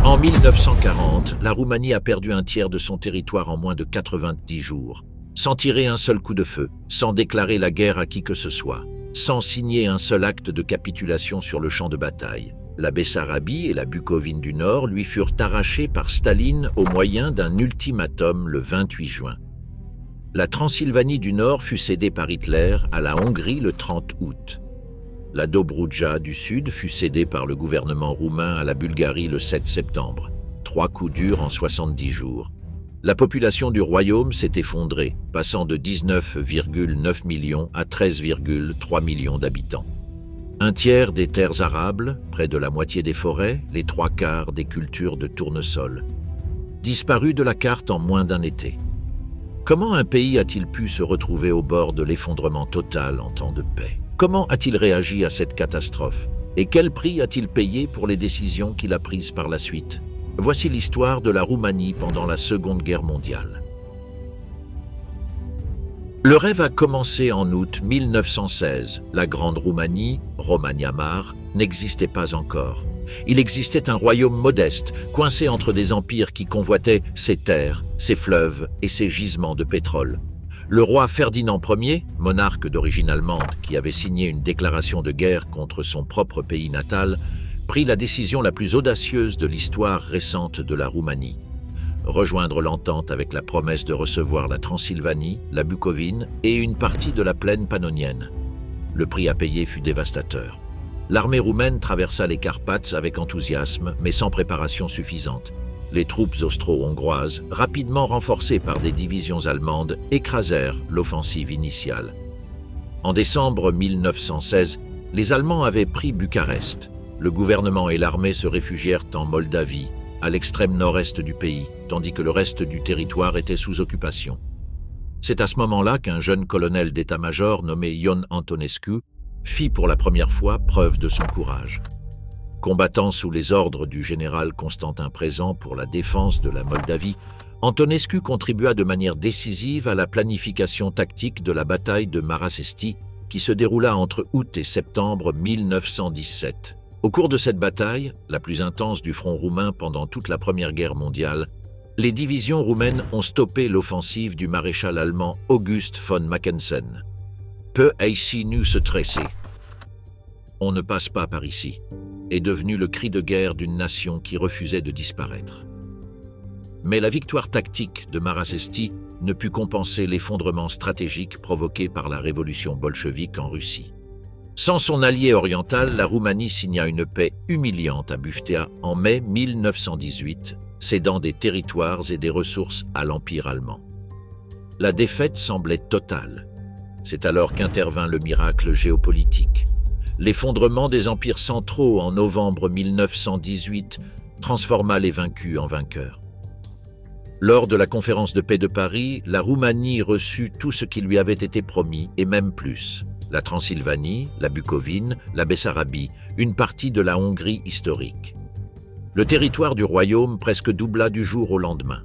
En 1940, la Roumanie a perdu un tiers de son territoire en moins de 90 jours, sans tirer un seul coup de feu, sans déclarer la guerre à qui que ce soit, sans signer un seul acte de capitulation sur le champ de bataille. La Bessarabie et la Bucovine du Nord lui furent arrachées par Staline au moyen d'un ultimatum le 28 juin. La Transylvanie du Nord fut cédée par Hitler à la Hongrie le 30 août. La Dobroudja du Sud fut cédée par le gouvernement roumain à la Bulgarie le 7 septembre. 3 coups durs en 70 jours. La population du royaume s'est effondrée, passant de 19,9 millions à 13,3 millions d'habitants. Un tiers des terres arables, près de la moitié des forêts, les 3/4 des cultures de tournesol. Disparu de la carte en moins d'un été. Comment un pays a-t-il pu se retrouver au bord de l'effondrement total en temps de paix ? Comment a-t-il réagi à cette catastrophe? Et quel prix a-t-il payé pour les décisions qu'il a prises par la suite? Voici l'histoire de la Roumanie pendant la Seconde Guerre mondiale. Le rêve a commencé en août 1916. La Grande Roumanie, Romania Mare, n'existait pas encore. Il existait un royaume modeste, coincé entre des empires qui convoitaient ses terres, ses fleuves et ses gisements de pétrole. Le roi Ferdinand Ier, monarque d'origine allemande qui avait signé une déclaration de guerre contre son propre pays natal, prit la décision la plus audacieuse de l'histoire récente de la Roumanie. Rejoindre l'entente avec la promesse de recevoir la Transylvanie, la Bucovine et une partie de la plaine pannonienne. Le prix à payer fut dévastateur. L'armée roumaine traversa les Carpates avec enthousiasme, mais sans préparation suffisante. Les troupes austro-hongroises, rapidement renforcées par des divisions allemandes, écrasèrent l'offensive initiale. En décembre 1916, les Allemands avaient pris Bucarest. Le gouvernement et l'armée se réfugièrent en Moldavie, à l'extrême nord-est du pays, tandis que le reste du territoire était sous occupation. C'est à ce moment-là qu'un jeune colonel d'état-major nommé Ion Antonescu fit pour la première fois preuve de son courage. Combattant sous les ordres du général Constantin Présent pour la défense de la Moldavie, Antonescu contribua de manière décisive à la planification tactique de la bataille de Marasesti, qui se déroula entre août et septembre 1917. Au cours de cette bataille, la plus intense du front roumain pendant toute la Première Guerre mondiale, les divisions roumaines ont stoppé l'offensive du maréchal allemand August von Mackensen. Peu haïssez-nous se tresser. On ne passe pas par ici, est devenu le cri de guerre d'une nation qui refusait de disparaître. Mais la victoire tactique de Marasesti ne put compenser l'effondrement stratégique provoqué par la révolution bolchevique en Russie. Sans son allié oriental, la Roumanie signa une paix humiliante à Buftea en mai 1918, cédant des territoires et des ressources à l'Empire allemand. La défaite semblait totale. C'est alors qu'intervint le miracle géopolitique. L'effondrement des empires centraux en novembre 1918 transforma les vaincus en vainqueurs. Lors de la conférence de paix de Paris, la Roumanie reçut tout ce qui lui avait été promis, et même plus. La Transylvanie, la Bucovine, la Bessarabie, une partie de la Hongrie historique. Le territoire du royaume presque doubla du jour au lendemain.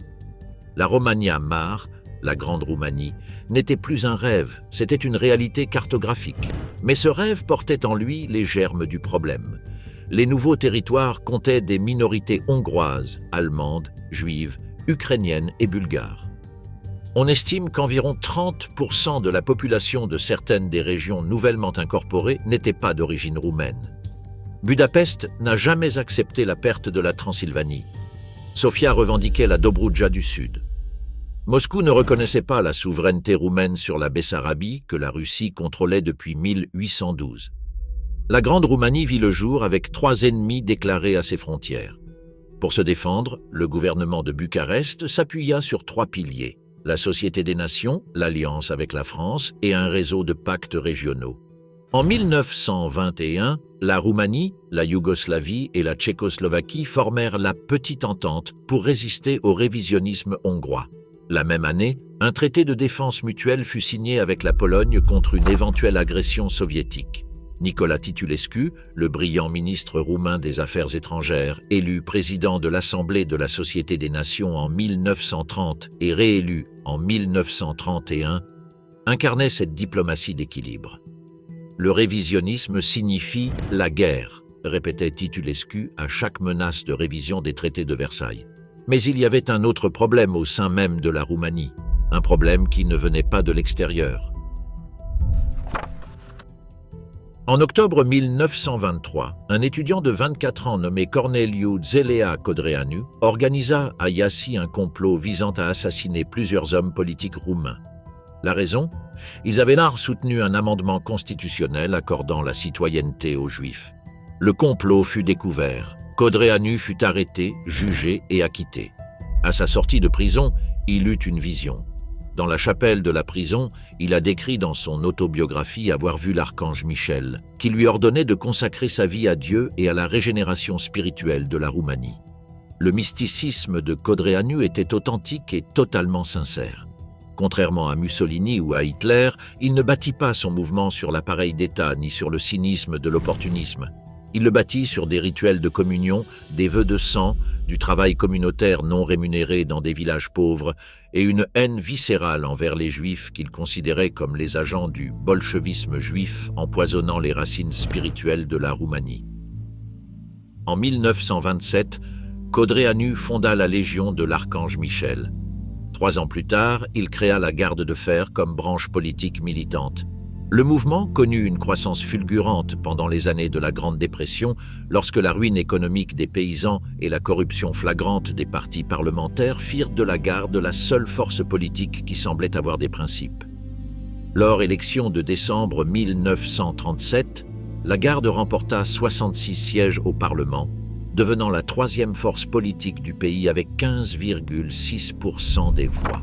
La Romania Mare, la Grande Roumanie, n'était plus un rêve, c'était une réalité cartographique. Mais ce rêve portait en lui les germes du problème. Les nouveaux territoires comptaient des minorités hongroises, allemandes, juives, ukrainiennes et bulgares. On estime qu'environ 30% de la population de certaines des régions nouvellement incorporées n'était pas d'origine roumaine. Budapest n'a jamais accepté la perte de la Transylvanie. Sofia revendiquait la Dobroudja du Sud. Moscou ne reconnaissait pas la souveraineté roumaine sur la Bessarabie que la Russie contrôlait depuis 1812. La Grande Roumanie vit le jour avec 3 ennemis déclarés à ses frontières. Pour se défendre, le gouvernement de Bucarest s'appuya sur 3 piliers: la Société des Nations, l'alliance avec la France et un réseau de pactes régionaux. En 1921, la Roumanie, la Yougoslavie et la Tchécoslovaquie formèrent la Petite Entente pour résister au révisionnisme hongrois. La même année, un traité de défense mutuelle fut signé avec la Pologne contre une éventuelle agression soviétique. Nicolas Titulescu, le brillant ministre roumain des Affaires étrangères, élu président de l'Assemblée de la Société des Nations en 1930 et réélu en 1931, incarnait cette diplomatie d'équilibre. Le révisionnisme signifie la guerre, répétait Titulescu à chaque menace de révision des traités de Versailles. Mais il y avait un autre problème au sein même de la Roumanie, un problème qui ne venait pas de l'extérieur. En octobre 1923, un étudiant de 24 ans nommé Corneliu Zelea Codreanu organisa à Iași un complot visant à assassiner plusieurs hommes politiques roumains. La raison ? Ils avaient là soutenu un amendement constitutionnel accordant la citoyenneté aux Juifs. Le complot fut découvert. Codreanu fut arrêté, jugé et acquitté. À sa sortie de prison, il eut une vision. Dans la chapelle de la prison, il a décrit dans son autobiographie avoir vu l'archange Michel, qui lui ordonnait de consacrer sa vie à Dieu et à la régénération spirituelle de la Roumanie. Le mysticisme de Codreanu était authentique et totalement sincère. Contrairement à Mussolini ou à Hitler, il ne bâtit pas son mouvement sur l'appareil d'État ni sur le cynisme de l'opportunisme. Il le bâtit sur des rituels de communion, des vœux de sang, du travail communautaire non rémunéré dans des villages pauvres et une haine viscérale envers les Juifs qu'il considérait comme les agents du bolchevisme juif empoisonnant les racines spirituelles de la Roumanie. En 1927, Codreanu fonda la Légion de l'Archange Michel. 3 ans plus tard, il créa la Garde de Fer comme branche politique militante. Le mouvement connut une croissance fulgurante pendant les années de la Grande Dépression, lorsque la ruine économique des paysans et la corruption flagrante des partis parlementaires firent de la Garde la seule force politique qui semblait avoir des principes. Lors élection de décembre 1937, la Garde remporta 66 sièges au Parlement, devenant la 3e force politique du pays avec 15,6% des voix.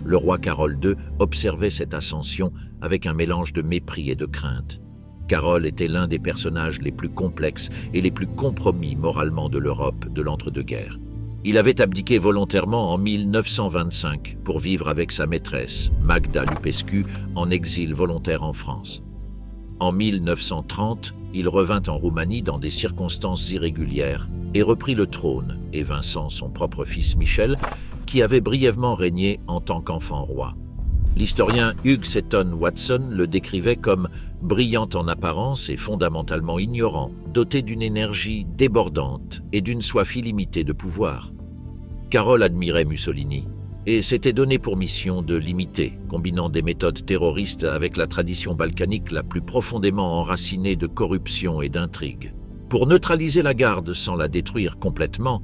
Le roi Carol II observait cette ascension avec un mélange de mépris et de crainte. Carol était l'un des personnages les plus complexes et les plus compromis moralement de l'Europe de l'entre-deux-guerres. Il avait abdiqué volontairement en 1925 pour vivre avec sa maîtresse, Magda Lupescu, en exil volontaire en France. En 1930, il revint en Roumanie dans des circonstances irrégulières et reprit le trône, évinçant son propre fils Michel, qui avait brièvement régné en tant qu'enfant roi. L'historien Hugh Seton Watson le décrivait comme brillant en apparence et fondamentalement ignorant, doté d'une énergie débordante et d'une soif illimitée de pouvoir. Carol admirait Mussolini et s'était donné pour mission de l'imiter, combinant des méthodes terroristes avec la tradition balkanique la plus profondément enracinée de corruption et d'intrigue. Pour neutraliser la Garde sans la détruire complètement,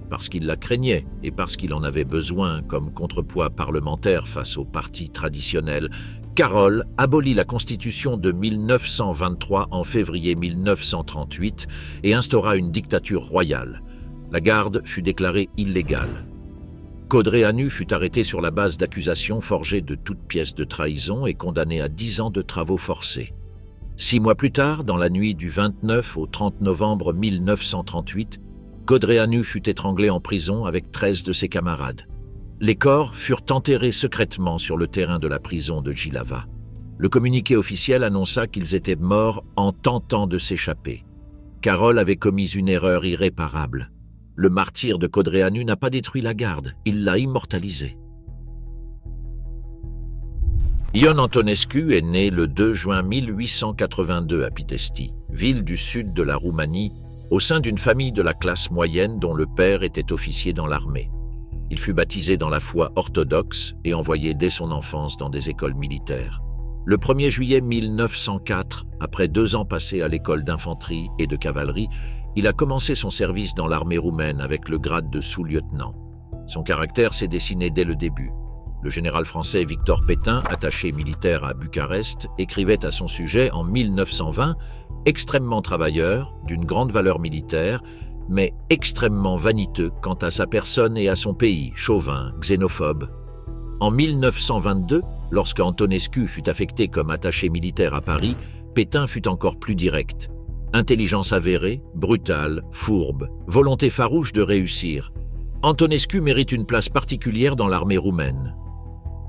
parce qu'il la craignait et parce qu'il en avait besoin comme contrepoids parlementaire face aux partis traditionnels, Carol abolit la Constitution de 1923 en février 1938 et instaura une dictature royale. La Garde fut déclarée illégale. Codreanu fut arrêté sur la base d'accusations forgées de toutes pièces de trahison et condamné à 10 ans de travaux forcés. 6 mois plus tard, dans la nuit du 29 au 30 novembre 1938, Codreanu fut étranglé en prison avec 13 de ses camarades. Les corps furent enterrés secrètement sur le terrain de la prison de Jihlava. Le communiqué officiel annonça qu'ils étaient morts en tentant de s'échapper. Carol avait commis une erreur irréparable. Le martyre de Codreanu n'a pas détruit la Garde, il l'a immortalisée. Ion Antonescu est né le 2 juin 1882 à Pitești, ville du sud de la Roumanie, au sein d'une famille de la classe moyenne dont le père était officier dans l'armée. Il fut baptisé dans la foi orthodoxe et envoyé dès son enfance dans des écoles militaires. Le 1er juillet 1904, après 2 ans passés à l'école d'infanterie et de cavalerie, il a commencé son service dans l'armée roumaine avec le grade de sous-lieutenant. Son caractère s'est dessiné dès le début. Le général français Victor Pétain, attaché militaire à Bucarest, écrivait à son sujet en 1920 « Extrêmement travailleur, d'une grande valeur militaire, mais extrêmement vaniteux quant à sa personne et à son pays, chauvin, xénophobe ». En 1922, lorsque Antonescu fut affecté comme attaché militaire à Paris, Pétain fut encore plus direct. Intelligence avérée, brutale, fourbe, volonté farouche de réussir. Antonescu mérite une place particulière dans l'armée roumaine.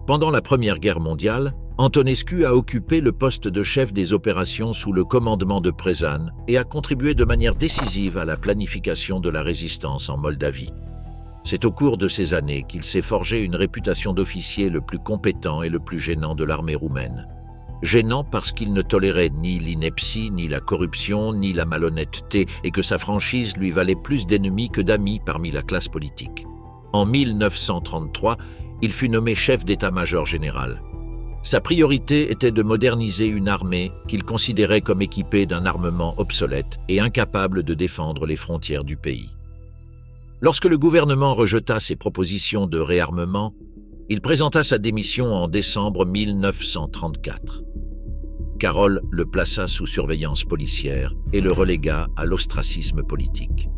Pendant la Première Guerre mondiale, Antonescu a occupé le poste de chef des opérations sous le commandement de Przán et a contribué de manière décisive à la planification de la résistance en Moldavie. C'est au cours de ces années qu'il s'est forgé une réputation d'officier le plus compétent et le plus gênant de l'armée roumaine. Gênant parce qu'il ne tolérait ni l'ineptie, ni la corruption, ni la malhonnêteté, et que sa franchise lui valait plus d'ennemis que d'amis parmi la classe politique. En 1933, il fut nommé chef d'état-major général. Sa priorité était de moderniser une armée qu'il considérait comme équipée d'un armement obsolète et incapable de défendre les frontières du pays. Lorsque le gouvernement rejeta ses propositions de réarmement, il présenta sa démission en décembre 1934. Carol le plaça sous surveillance policière et le relégua à l'ostracisme politique.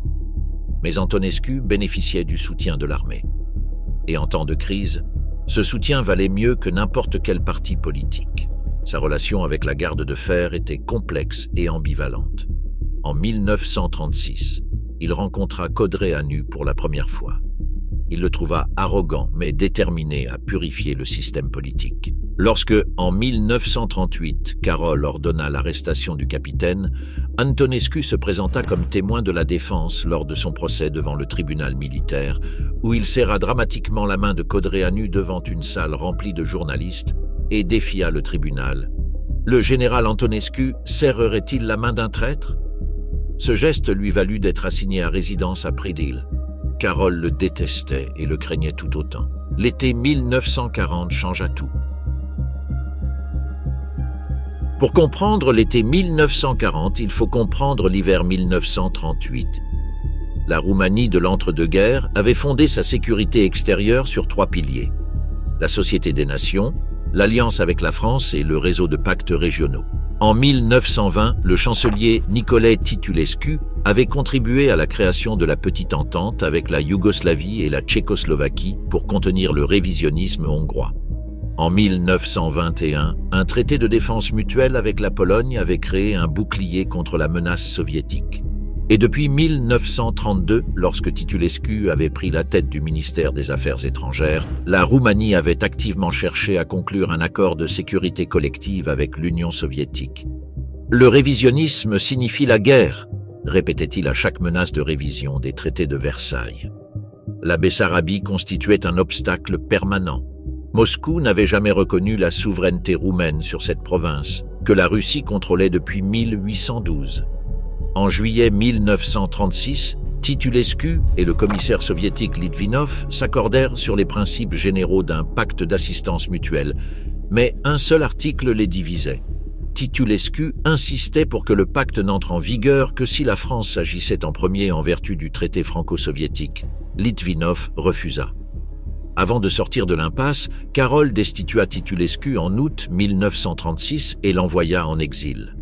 Mais Antonescu bénéficiait du soutien de l'armée. Et en temps de crise, ce soutien valait mieux que n'importe quel parti politique. Sa relation avec la garde de fer était complexe et ambivalente. En 1936, il rencontra Codreanu pour la première fois. Il le trouva arrogant mais déterminé à purifier le système politique. Lorsque, en 1938, Carol ordonna l'arrestation du capitaine, Antonescu se présenta comme témoin de la défense lors de son procès devant le tribunal militaire, où il serra dramatiquement la main de Codreanu devant une salle remplie de journalistes et défia le tribunal. Le général Antonescu serrerait-il la main d'un traître? Ce geste lui valut d'être assigné à résidence à Predil. Carol le détestait et le craignait tout autant. L'été 1940 changea tout. Pour comprendre l'été 1940, il faut comprendre l'hiver 1938. La Roumanie de l'entre-deux-guerres avait fondé sa sécurité extérieure sur 3 piliers. La Société des Nations, l'alliance avec la France et le réseau de pactes régionaux. En 1920, le chancelier Nicolae Titulescu avait contribué à la création de la Petite Entente avec la Yougoslavie et la Tchécoslovaquie pour contenir le révisionnisme hongrois. En 1921, un traité de défense mutuelle avec la Pologne avait créé un bouclier contre la menace soviétique. Et depuis 1932, lorsque Titulescu avait pris la tête du ministère des Affaires étrangères, la Roumanie avait activement cherché à conclure un accord de sécurité collective avec l'Union soviétique. Le révisionnisme signifie la guerre, répétait-il à chaque menace de révision des traités de Versailles. La Bessarabie constituait un obstacle permanent. Moscou n'avait jamais reconnu la souveraineté roumaine sur cette province, que la Russie contrôlait depuis 1812. En juillet 1936, Titulescu et le commissaire soviétique Litvinov s'accordèrent sur les principes généraux d'un pacte d'assistance mutuelle, mais un seul article les divisait. Titulescu insistait pour que le pacte n'entre en vigueur que si la France agissait en premier en vertu du traité franco-soviétique. Litvinov refusa. Avant de sortir de l'impasse, Carol destitua Titulescu en août 1936 et l'envoya en exil.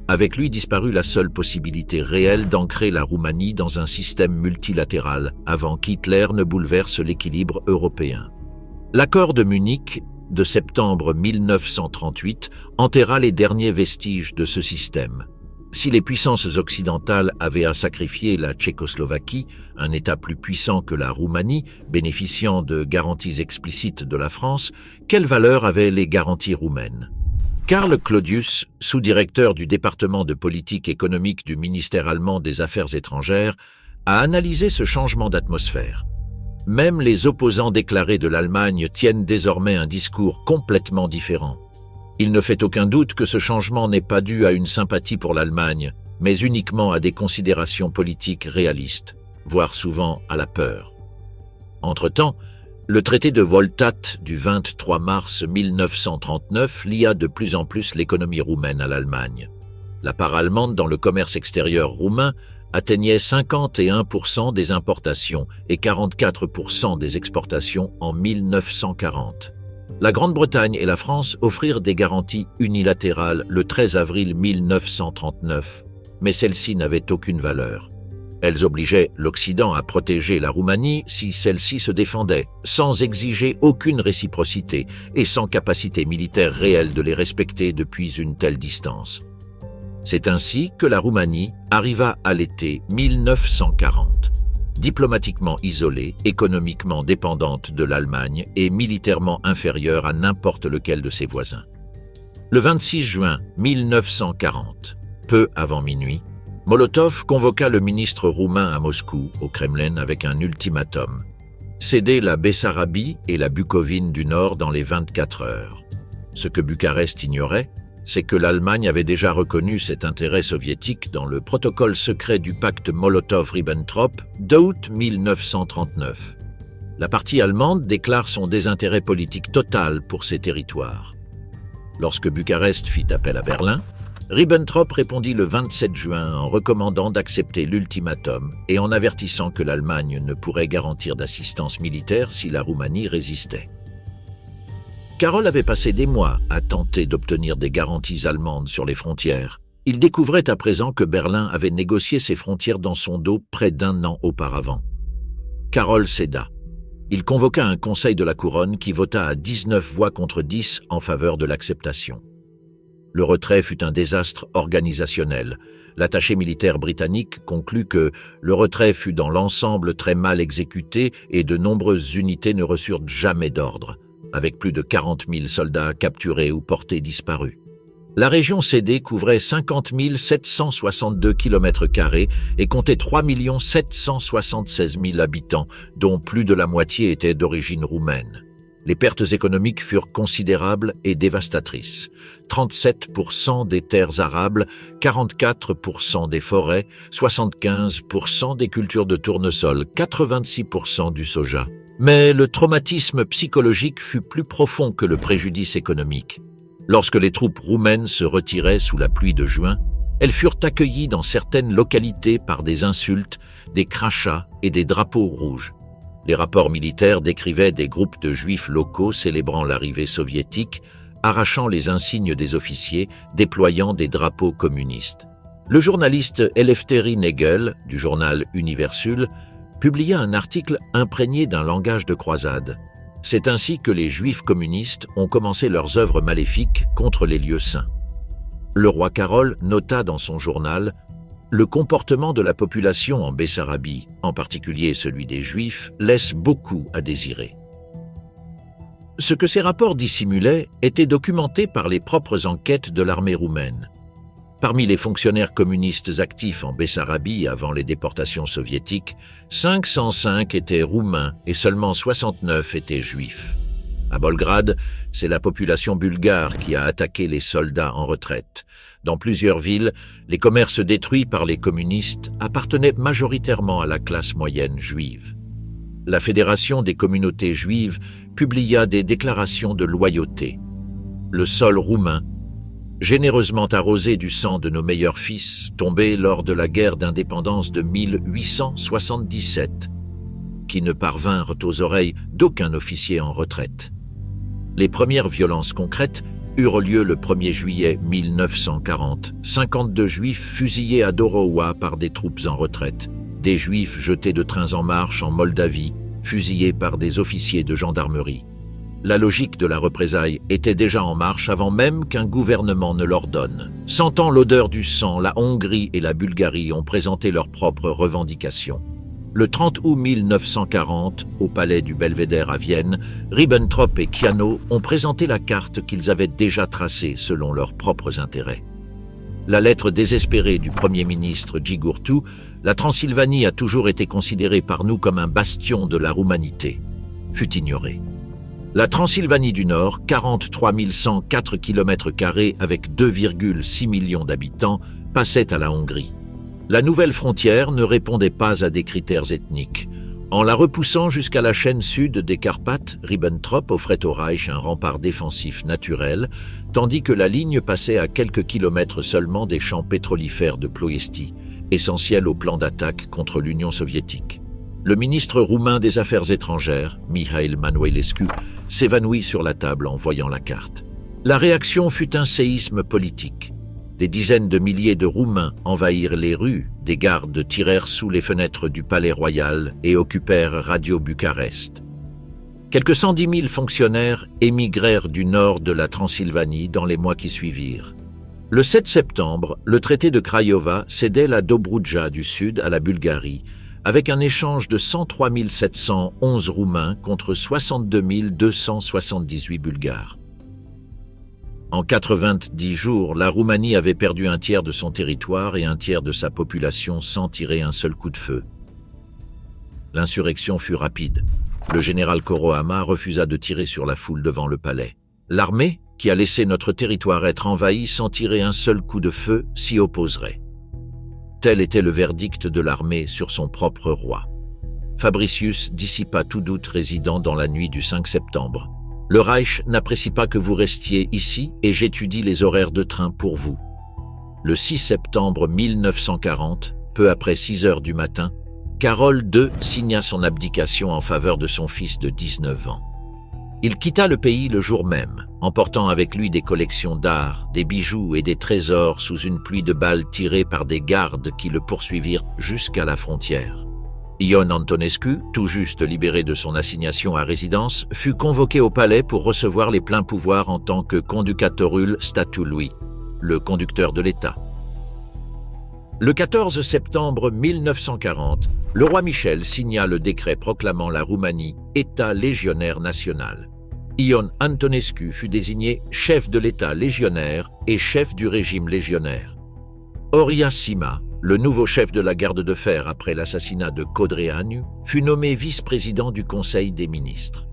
Avec lui disparut la seule possibilité réelle d'ancrer la Roumanie dans un système multilatéral avant qu'Hitler ne bouleverse l'équilibre européen. L'accord de Munich de septembre 1938 enterra les derniers vestiges de ce système. Si les puissances occidentales avaient à sacrifier la Tchécoslovaquie, un État plus puissant que la Roumanie, bénéficiant de garanties explicites de la France, quelle valeur avaient les garanties roumaines? Karl Claudius, sous-directeur du département de politique économique du ministère allemand des Affaires étrangères, a analysé ce changement d'atmosphère. Même les opposants déclarés de l'Allemagne tiennent désormais un discours complètement différent. Il ne fait aucun doute que ce changement n'est pas dû à une sympathie pour l'Allemagne, mais uniquement à des considérations politiques réalistes, voire souvent à la peur. Entre-temps, le traité de Voltat du 23 mars 1939 lia de plus en plus l'économie roumaine à l'Allemagne. La part allemande dans le commerce extérieur roumain atteignait 51% des importations et 44% des exportations en 1940. La Grande-Bretagne et la France offrirent des garanties unilatérales le 13 avril 1939, mais celles-ci n'avaient aucune valeur. Elles obligeaient l'Occident à protéger la Roumanie si celle-ci se défendait, sans exiger aucune réciprocité et sans capacité militaire réelle de les respecter depuis une telle distance. C'est ainsi que la Roumanie arriva à l'été 1940. Diplomatiquement isolée, économiquement dépendante de l'Allemagne et militairement inférieure à n'importe lequel de ses voisins. Le 26 juin 1940, peu avant minuit, Molotov convoqua le ministre roumain à Moscou, au Kremlin, avec un ultimatum. Céder la Bessarabie et la Bucovine du Nord dans les 24 heures. Ce que Bucarest ignorait, c'est que l'Allemagne avait déjà reconnu cet intérêt soviétique dans le protocole secret du pacte Molotov-Ribbentrop d'août 1939. La partie allemande déclare son désintérêt politique total pour ces territoires. Lorsque Bucarest fit appel à Berlin, Ribbentrop répondit le 27 juin en recommandant d'accepter l'ultimatum et en avertissant que l'Allemagne ne pourrait garantir d'assistance militaire si la Roumanie résistait. Karol avait passé des mois à tenter d'obtenir des garanties allemandes sur les frontières. Il découvrait à présent que Berlin avait négocié ses frontières dans son dos près d'1 an auparavant. Karol céda. Il convoqua un conseil de la couronne qui vota à 19 voix contre 10 en faveur de l'acceptation. Le retrait fut un désastre organisationnel. L'attaché militaire britannique conclut que le retrait fut dans l'ensemble très mal exécuté et de nombreuses unités ne reçurent jamais d'ordre, avec plus de 40 000 soldats capturés ou portés disparus. La région cédée couvrait 50 762 km² et comptait 3 776 000 habitants, dont plus de la moitié étaient d'origine roumaine. Les pertes économiques furent considérables et dévastatrices. 37% des terres arables, 44% des forêts, 75% des cultures de tournesol, 86% du soja. Mais le traumatisme psychologique fut plus profond que le préjudice économique. Lorsque les troupes roumaines se retiraient sous la pluie de juin, elles furent accueillies dans certaines localités par des insultes, des crachats et des drapeaux rouges. Les rapports militaires décrivaient des groupes de juifs locaux célébrant l'arrivée soviétique, arrachant les insignes des officiers, déployant des drapeaux communistes. Le journaliste Elefteri Negel, du journal Universul, publia un article imprégné d'un langage de croisade. C'est ainsi que les juifs communistes ont commencé leurs œuvres maléfiques contre les lieux saints. Le roi Karol nota dans son journal le comportement de la population en Bessarabie, en particulier celui des Juifs, laisse beaucoup à désirer. Ce que ces rapports dissimulaient était documenté par les propres enquêtes de l'armée roumaine. Parmi les fonctionnaires communistes actifs en Bessarabie avant les déportations soviétiques, 505 étaient roumains et seulement 69 étaient juifs. À Bolgrad, c'est la population bulgare qui a attaqué les soldats en retraite. Dans plusieurs villes, les commerces détruits par les communistes appartenaient majoritairement à la classe moyenne juive. La Fédération des communautés juives publia des déclarations de loyauté. Le sol roumain, généreusement arrosé du sang de nos meilleurs fils, tombés lors de la guerre d'indépendance de 1877, qui ne parvinrent aux oreilles d'aucun officier en retraite. Les premières violences concrètes eurent lieu le 1er juillet 1940. 52 juifs fusillés à Dorowa par des troupes en retraite. Des juifs jetés de trains en marche en Moldavie, fusillés par des officiers de gendarmerie. La logique de la représaille était déjà en marche avant même qu'un gouvernement ne l'ordonne. Sentant l'odeur du sang, la Hongrie et la Bulgarie ont présenté leurs propres revendications. Le 30 août 1940, au palais du Belvédère à Vienne, Ribbentrop et Chiano ont présenté la carte qu'ils avaient déjà tracée selon leurs propres intérêts. La lettre désespérée du Premier ministre Gigurtu, la Transylvanie a toujours été considérée par nous comme un bastion de la roumanité, fut ignorée. La Transylvanie du Nord, 43 104 km² avec 2,6 millions d'habitants, passait à la Hongrie. La nouvelle frontière ne répondait pas à des critères ethniques. En la repoussant jusqu'à la chaîne sud des Carpates, Ribbentrop offrait au Reich un rempart défensif naturel, tandis que la ligne passait à quelques kilomètres seulement des champs pétrolifères de Ploiesti, essentiels au plan d'attaque contre l'Union soviétique. Le ministre roumain des Affaires étrangères, Mihail Manuelescu, s'évanouit sur la table en voyant la carte. La réaction fut un séisme politique. Des dizaines de milliers de Roumains envahirent les rues, des gardes tirèrent sous les fenêtres du palais royal et occupèrent Radio Bucarest. Quelques 110 000 fonctionnaires émigrèrent du nord de la Transylvanie dans les mois qui suivirent. Le 7 septembre, le traité de Craiova cédait la Dobroudja du sud à la Bulgarie, avec un échange de 103 711 Roumains contre 62 278 Bulgares. En 90 jours, la Roumanie avait perdu un tiers de son territoire et un tiers de sa population sans tirer un seul coup de feu. L'insurrection fut rapide. Le général Koroama refusa de tirer sur la foule devant le palais. L'armée, qui a laissé notre territoire être envahi sans tirer un seul coup de feu, s'y opposerait. Tel était le verdict de l'armée sur son propre roi. Fabricius dissipa tout doute résidant dans la nuit du 5 septembre. Le Reich n'apprécie pas que vous restiez ici et j'étudie les horaires de train pour vous. Le 6 septembre 1940, peu après 6 heures du matin, Karol II signa son abdication en faveur de son fils de 19 ans. Il quitta le pays le jour même, emportant avec lui des collections d'art, des bijoux et des trésors sous une pluie de balles tirées par des gardes qui le poursuivirent jusqu'à la frontière. Ion Antonescu, tout juste libéré de son assignation à résidence, fut convoqué au palais pour recevoir les pleins pouvoirs en tant que conducatorul statului, le conducteur de l'État. Le 14 septembre 1940, le roi Michel signa le décret proclamant la Roumanie État légionnaire national. Ion Antonescu fut désigné chef de l'État légionnaire et chef du régime légionnaire. Horia Sima, le nouveau chef de la garde de fer après l'assassinat de Codreanu, fut nommé vice-président du Conseil des ministres.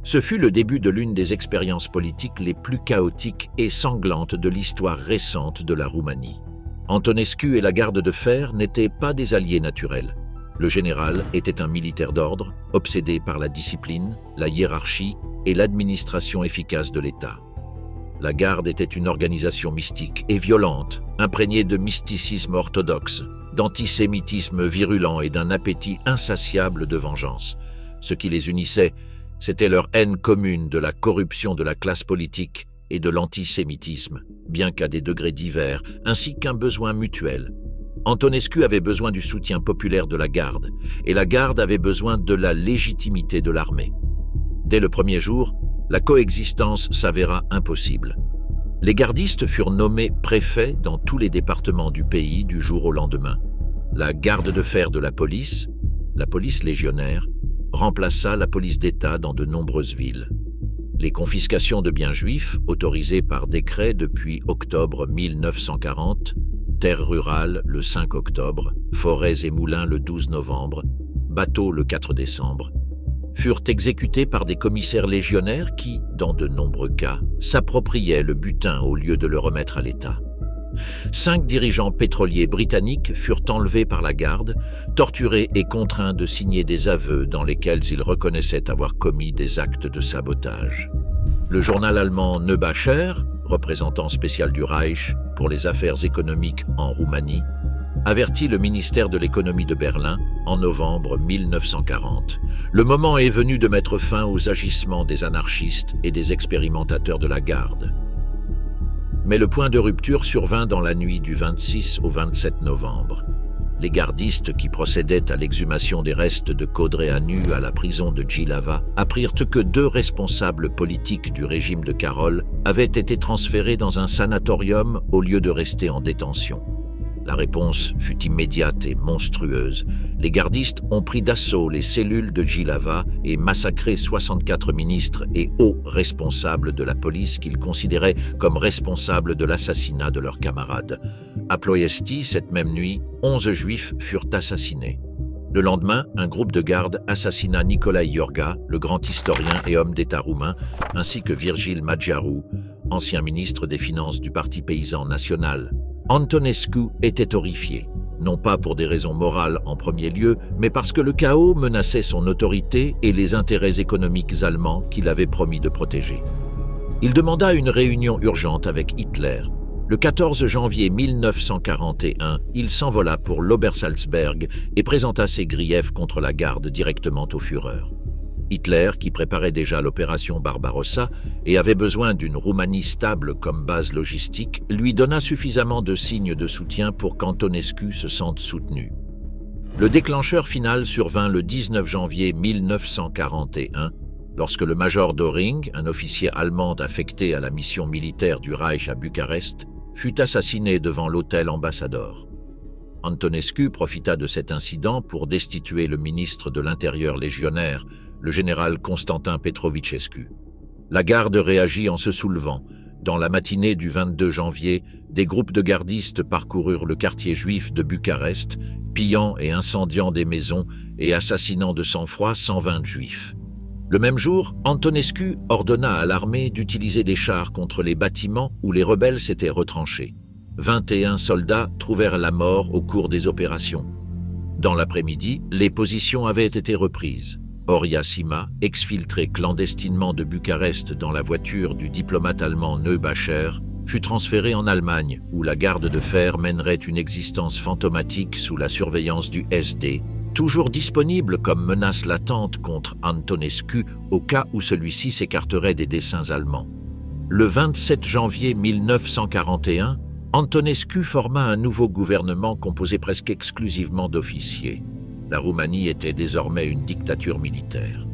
Ce fut le début de l'une des expériences politiques les plus chaotiques et sanglantes de l'histoire récente de la Roumanie. Antonescu et la garde de fer n'étaient pas des alliés naturels. Le général était un militaire d'ordre, obsédé par la discipline, la hiérarchie et l'administration efficace de l'État. La garde était une organisation mystique et violente, imprégnée de mysticisme orthodoxe, d'antisémitisme virulent et d'un appétit insatiable de vengeance. Ce qui les unissait, c'était leur haine commune de la corruption de la classe politique et de l'antisémitisme, bien qu'à des degrés divers, ainsi qu'un besoin mutuel. Antonescu avait besoin du soutien populaire de la garde, et la garde avait besoin de la légitimité de l'armée. Dès le premier jour, la coexistence s'avéra impossible. Les gardistes furent nommés préfets dans tous les départements du pays du jour au lendemain. La garde de fer de la police légionnaire, remplaça la police d'État dans de nombreuses villes. Les confiscations de biens juifs, autorisées par décret depuis octobre 1940, terres rurales le 5 octobre, forêts et moulins le 12 novembre, bateaux le 4 décembre, furent exécutés par des commissaires légionnaires qui, dans de nombreux cas, s'appropriaient le butin au lieu de le remettre à l'État. 5 dirigeants pétroliers britanniques furent enlevés par la garde, torturés et contraints de signer des aveux dans lesquels ils reconnaissaient avoir commis des actes de sabotage. Le journal allemand Neubacher, représentant spécial du Reich pour les affaires économiques en Roumanie, avertit le ministère de l'économie de Berlin en novembre 1940. Le moment est venu de mettre fin aux agissements des anarchistes et des expérimentateurs de la garde. Mais le point de rupture survint dans la nuit du 26 au 27 novembre. Les gardistes qui procédaient à l'exhumation des restes de Codreanu à la prison de Jihlava apprirent que 2 responsables politiques du régime de Karol avaient été transférés dans un sanatorium au lieu de rester en détention. La réponse fut immédiate et monstrueuse. Les gardistes ont pris d'assaut les cellules de Jihlava et massacré 64 ministres et hauts responsables de la police qu'ils considéraient comme responsables de l'assassinat de leurs camarades. À Ploiesti, cette même nuit, 11 juifs furent assassinés. Le lendemain, un groupe de garde assassina Nicolae Iorga, le grand historien et homme d'État roumain, ainsi que Virgil Maggiaru, ancien ministre des Finances du Parti paysan national. Antonescu était horrifié, non pas pour des raisons morales en premier lieu, mais parce que le chaos menaçait son autorité et les intérêts économiques allemands qu'il avait promis de protéger. Il demanda une réunion urgente avec Hitler. Le 14 janvier 1941, il s'envola pour l'Obersalzberg et présenta ses griefs contre la garde directement au Führer. Hitler, qui préparait déjà l'opération Barbarossa et avait besoin d'une Roumanie stable comme base logistique, lui donna suffisamment de signes de soutien pour qu'Antonescu se sente soutenu. Le déclencheur final survint le 19 janvier 1941, lorsque le major Döring, un officier allemand affecté à la mission militaire du Reich à Bucarest, fut assassiné devant l'hôtel Ambassador. Antonescu profita de cet incident pour destituer le ministre de l'Intérieur légionnaire, le général Constantin Petrovicescu. La garde réagit en se soulevant. Dans la matinée du 22 janvier, des groupes de gardistes parcoururent le quartier juif de Bucarest, pillant et incendiant des maisons et assassinant de sang-froid 120 juifs. Le même jour, Antonescu ordonna à l'armée d'utiliser des chars contre les bâtiments où les rebelles s'étaient retranchés. 21 soldats trouvèrent la mort au cours des opérations. Dans l'après-midi, les positions avaient été reprises. Horia Sima, exfiltré clandestinement de Bucarest dans la voiture du diplomate allemand Neubacher, fut transféré en Allemagne, où la garde de fer mènerait une existence fantomatique sous la surveillance du SD, toujours disponible comme menace latente contre Antonescu au cas où celui-ci s'écarterait des desseins allemands. Le 27 janvier 1941, Antonescu forma un nouveau gouvernement composé presque exclusivement d'officiers. La Roumanie était désormais une dictature militaire.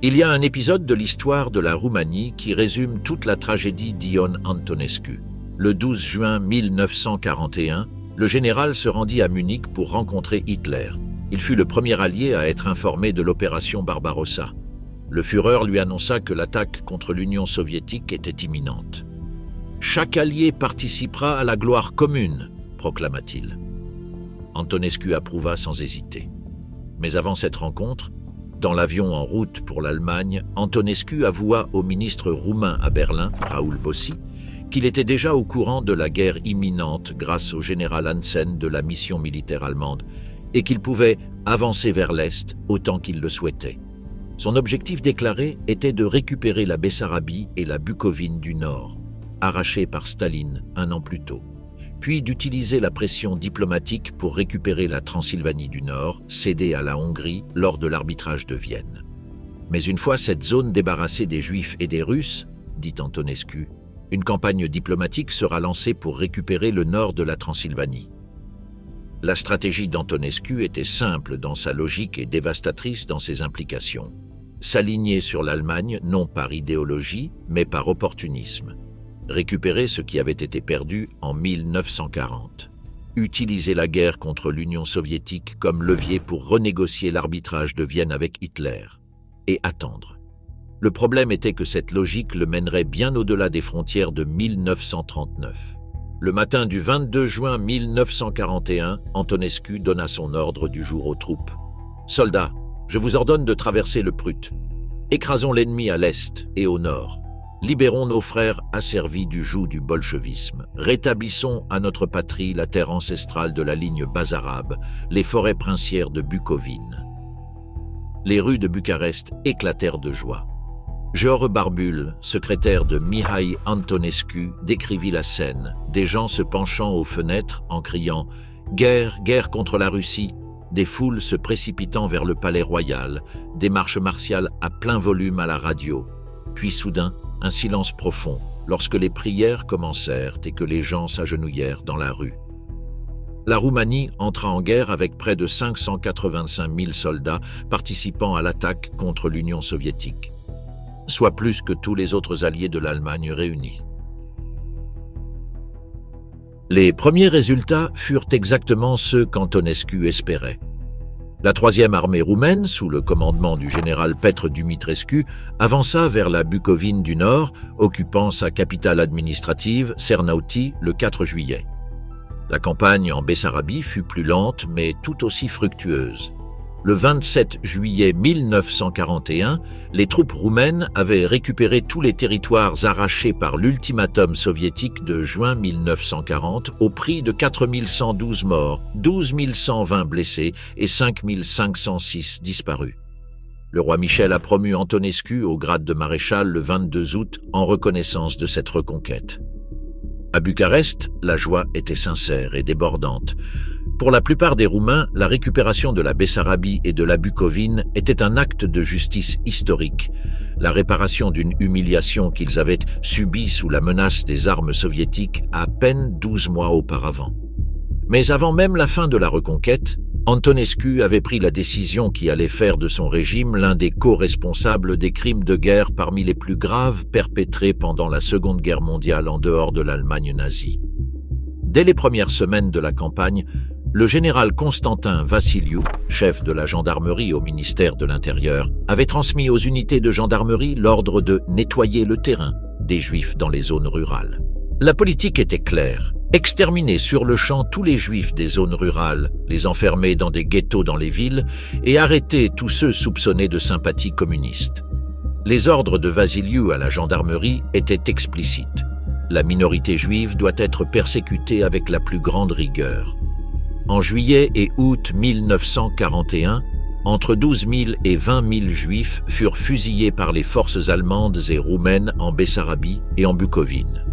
Il y a un épisode de l'histoire de la Roumanie qui résume toute la tragédie d'Ion Antonescu. Le 12 juin 1941, le général se rendit à Munich pour rencontrer Hitler. Il fut le premier allié à être informé de l'opération Barbarossa. Le Führer lui annonça que l'attaque contre l'Union soviétique était imminente. « Chaque allié participera à la gloire commune », proclama-t-il. Antonescu approuva sans hésiter. Mais avant cette rencontre, dans l'avion en route pour l'Allemagne, Antonescu avoua au ministre roumain à Berlin, Raoul Bossi, qu'il était déjà au courant de la guerre imminente grâce au général Hansen de la mission militaire allemande et qu'il pouvait avancer vers l'Est autant qu'il le souhaitait. Son objectif déclaré était de récupérer la Bessarabie et la Bucovine du Nord, arrachées par Staline un an plus tôt, puis d'utiliser la pression diplomatique pour récupérer la Transylvanie du Nord, cédée à la Hongrie lors de l'arbitrage de Vienne. Mais une fois cette zone débarrassée des Juifs et des Russes, dit Antonescu, une campagne diplomatique sera lancée pour récupérer le nord de la Transylvanie. La stratégie d'Antonescu était simple dans sa logique et dévastatrice dans ses implications. S'aligner sur l'Allemagne non par idéologie, mais par opportunisme. Récupérer ce qui avait été perdu en 1940. Utiliser la guerre contre l'Union soviétique comme levier pour renégocier l'arbitrage de Vienne avec Hitler. Et attendre. Le problème était que cette logique le mènerait bien au-delà des frontières de 1939. Le matin du 22 juin 1941, Antonescu donna son ordre du jour aux troupes. « Soldats, je vous ordonne de traverser le Prut. Écrasons l'ennemi à l'est et au nord. Libérons nos frères asservis du joug du bolchevisme. Rétablissons à notre patrie la terre ancestrale de la ligne Basarabe, les forêts princières de Bucovine. » Les rues de Bucarest éclatèrent de joie. George Barbul, secrétaire de Mihai Antonescu, décrivit la scène, des gens se penchant aux fenêtres en criant « Guerre, guerre contre la Russie !» des foules se précipitant vers le palais royal, des marches martiales à plein volume à la radio. Puis soudain, un silence profond, lorsque les prières commencèrent et que les gens s'agenouillèrent dans la rue. La Roumanie entra en guerre avec près de 585 000 soldats participant à l'attaque contre l'Union soviétique, soit plus que tous les autres alliés de l'Allemagne réunis. Les premiers résultats furent exactement ceux qu'Antonescu espérait. La 3e armée roumaine, sous le commandement du général Petre Dumitrescu, avança vers la Bucovine du Nord, occupant sa capitale administrative, Cernăuți, le 4 juillet. La campagne en Bessarabie fut plus lente, mais tout aussi fructueuse. Le 27 juillet 1941, les troupes roumaines avaient récupéré tous les territoires arrachés par l'ultimatum soviétique de juin 1940 au prix de 4 112 morts, 12 120 blessés et 5 506 disparus. Le roi Michel a promu Antonescu au grade de maréchal le 22 août en reconnaissance de cette reconquête. À Bucarest, la joie était sincère et débordante. Pour la plupart des Roumains, la récupération de la Bessarabie et de la Bucovine était un acte de justice historique, la réparation d'une humiliation qu'ils avaient subie sous la menace des armes soviétiques à peine 12 mois auparavant. Mais avant même la fin de la reconquête, Antonescu avait pris la décision qui allait faire de son régime l'un des co-responsables des crimes de guerre parmi les plus graves perpétrés pendant la Seconde Guerre mondiale en dehors de l'Allemagne nazie. Dès les premières semaines de la campagne, le général Constantin Vassiliou, chef de la gendarmerie au ministère de l'Intérieur, avait transmis aux unités de gendarmerie l'ordre de nettoyer le terrain des Juifs dans les zones rurales. La politique était claire, Exterminer sur le champ tous les juifs des zones rurales, les enfermer dans des ghettos dans les villes et arrêter tous ceux soupçonnés de sympathie communiste. Les ordres de Vasiliu à la gendarmerie étaient explicites. La minorité juive doit être persécutée avec la plus grande rigueur. En juillet et août 1941, entre 12 000 et 20 000 juifs furent fusillés par les forces allemandes et roumaines en Bessarabie et en Bucovine.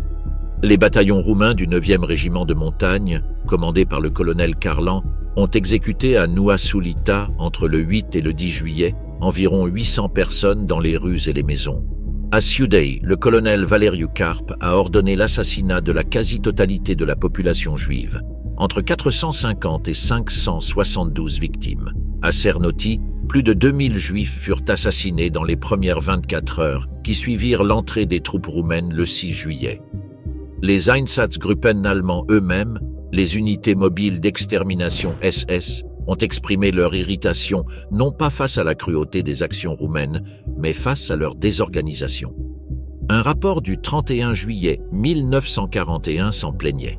Les bataillons roumains du 9e régiment de montagne, commandés par le colonel Carlan, ont exécuté à Noua Sulita, entre le 8 et le 10 juillet, environ 800 personnes dans les rues et les maisons. À Ciudei, le colonel Valeriu Carp a ordonné l'assassinat de la quasi-totalité de la population juive, entre 450 et 572 victimes. À Cernoti, plus de 2000 juifs furent assassinés dans les premières 24 heures qui suivirent l'entrée des troupes roumaines le 6 juillet. Les Einsatzgruppen allemands eux-mêmes, les unités mobiles d'extermination SS, ont exprimé leur irritation non pas face à la cruauté des actions roumaines, mais face à leur désorganisation. Un rapport du 31 juillet 1941 s'en plaignait.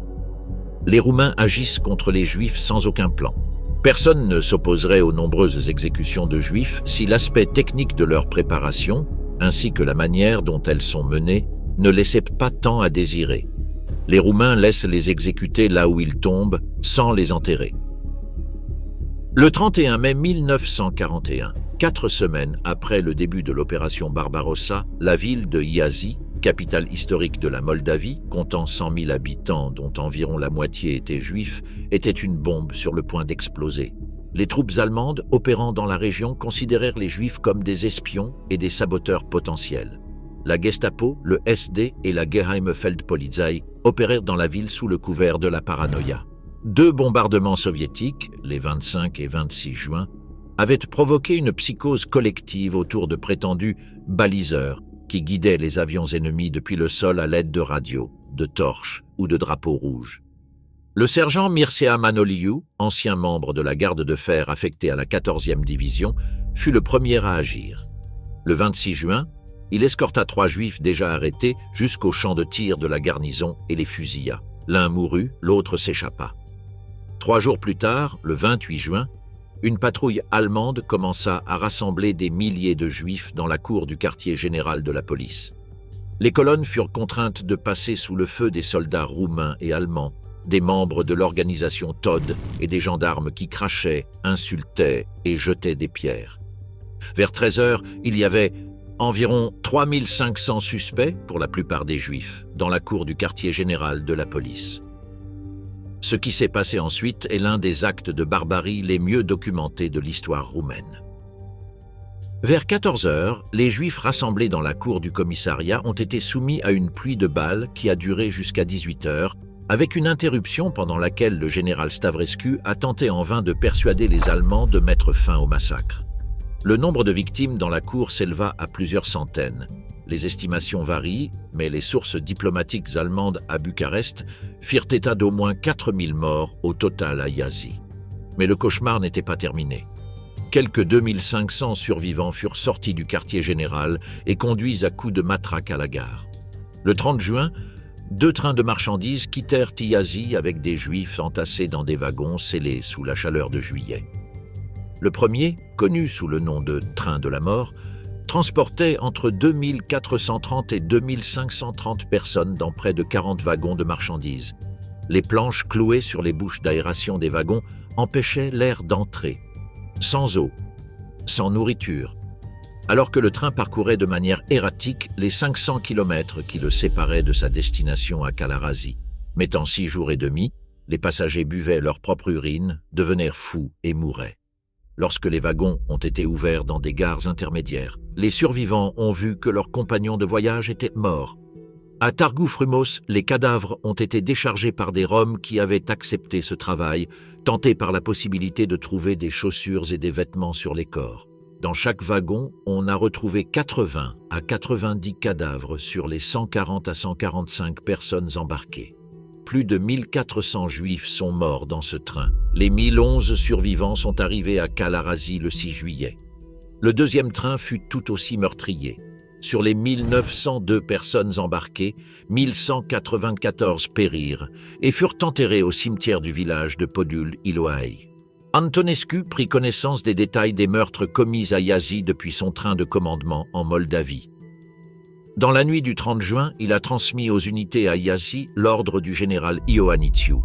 Les Roumains agissent contre les Juifs sans aucun plan. Personne ne s'opposerait aux nombreuses exécutions de Juifs si l'aspect technique de leur préparation, ainsi que la manière dont elles sont menées, ne laissait pas tant à désirer. Les Roumains laissent les exécuter là où ils tombent, sans les enterrer. Le 31 mai 1941, 4 semaines après le début de l'opération Barbarossa, la ville de Iași, capitale historique de la Moldavie, comptant 100 000 habitants dont environ la moitié étaient juifs, était une bombe sur le point d'exploser. Les troupes allemandes opérant dans la région considérèrent les juifs comme des espions et des saboteurs potentiels. La Gestapo, le SD et la Geheime Feldpolizei opérèrent dans la ville sous le couvert de la paranoïa. 2 bombardements soviétiques, les 25 et 26 juin, avaient provoqué une psychose collective autour de prétendus baliseurs qui guidaient les avions ennemis depuis le sol à l'aide de radios, de torches ou de drapeaux rouges. Le sergent Mircea Manoliu, ancien membre de la garde de fer affecté à la 14e division, fut le premier à agir. Le 26 juin, il escorta 3 juifs déjà arrêtés jusqu'au champ de tir de la garnison et les fusilla. L'un mourut, l'autre s'échappa. 3 jours plus tard, le 28 juin, une patrouille allemande commença à rassembler des milliers de juifs dans la cour du quartier général de la police. Les colonnes furent contraintes de passer sous le feu des soldats roumains et allemands, des membres de l'organisation Todt et des gendarmes qui crachaient, insultaient et jetaient des pierres. Vers 13 heures, il y avait environ 3500 suspects, pour la plupart des juifs, dans la cour du quartier général de la police. Ce qui s'est passé ensuite est l'un des actes de barbarie les mieux documentés de l'histoire roumaine. Vers 14 heures, les Juifs rassemblés dans la cour du commissariat ont été soumis à une pluie de balles qui a duré jusqu'à 18 heures, avec une interruption pendant laquelle le général Stavrescu a tenté en vain de persuader les Allemands de mettre fin au massacre. Le nombre de victimes dans la cour s'éleva à plusieurs centaines. Les estimations varient, mais les sources diplomatiques allemandes à Bucarest firent état d'au moins 4000 morts au total à Iași. Mais le cauchemar n'était pas terminé. Quelques 2500 survivants furent sortis du quartier général et conduits à coups de matraque à la gare. Le 30 juin, 2 trains de marchandises quittèrent Iași avec des Juifs entassés dans des wagons scellés sous la chaleur de juillet. Le premier, connu sous le nom de « train de la mort », transportait entre 2430 et 2530 personnes dans près de 40 wagons de marchandises. Les planches clouées sur les bouches d'aération des wagons empêchaient l'air d'entrer. Sans eau, sans nourriture, alors que le train parcourait de manière erratique les 500 km qui le séparaient de sa destination à Kalarazi. Mettant 6 jours et demi, les passagers buvaient leur propre urine, devenaient fous et mouraient. Lorsque les wagons ont été ouverts dans des gares intermédiaires, les survivants ont vu que leurs compagnons de voyage étaient morts. À Targu Frumos, les cadavres ont été déchargés par des Roms qui avaient accepté ce travail, tentés par la possibilité de trouver des chaussures et des vêtements sur les corps. Dans chaque wagon, on a retrouvé 80 à 90 cadavres sur les 140 à 145 personnes embarquées. Plus de 1400 Juifs sont morts dans ce train. Les 1011 survivants sont arrivés à Kalarazi le 6 juillet. Le deuxième train fut tout aussi meurtrier. Sur les 1902 personnes embarquées, 1194 périrent et furent enterrées au cimetière du village de Podul-Iloai. Antonescu prit connaissance des détails des meurtres commis à Iași depuis son train de commandement en Moldavie. Dans la nuit du 30 juin, il a transmis aux unités à Iași l'ordre du général Iohannițiu.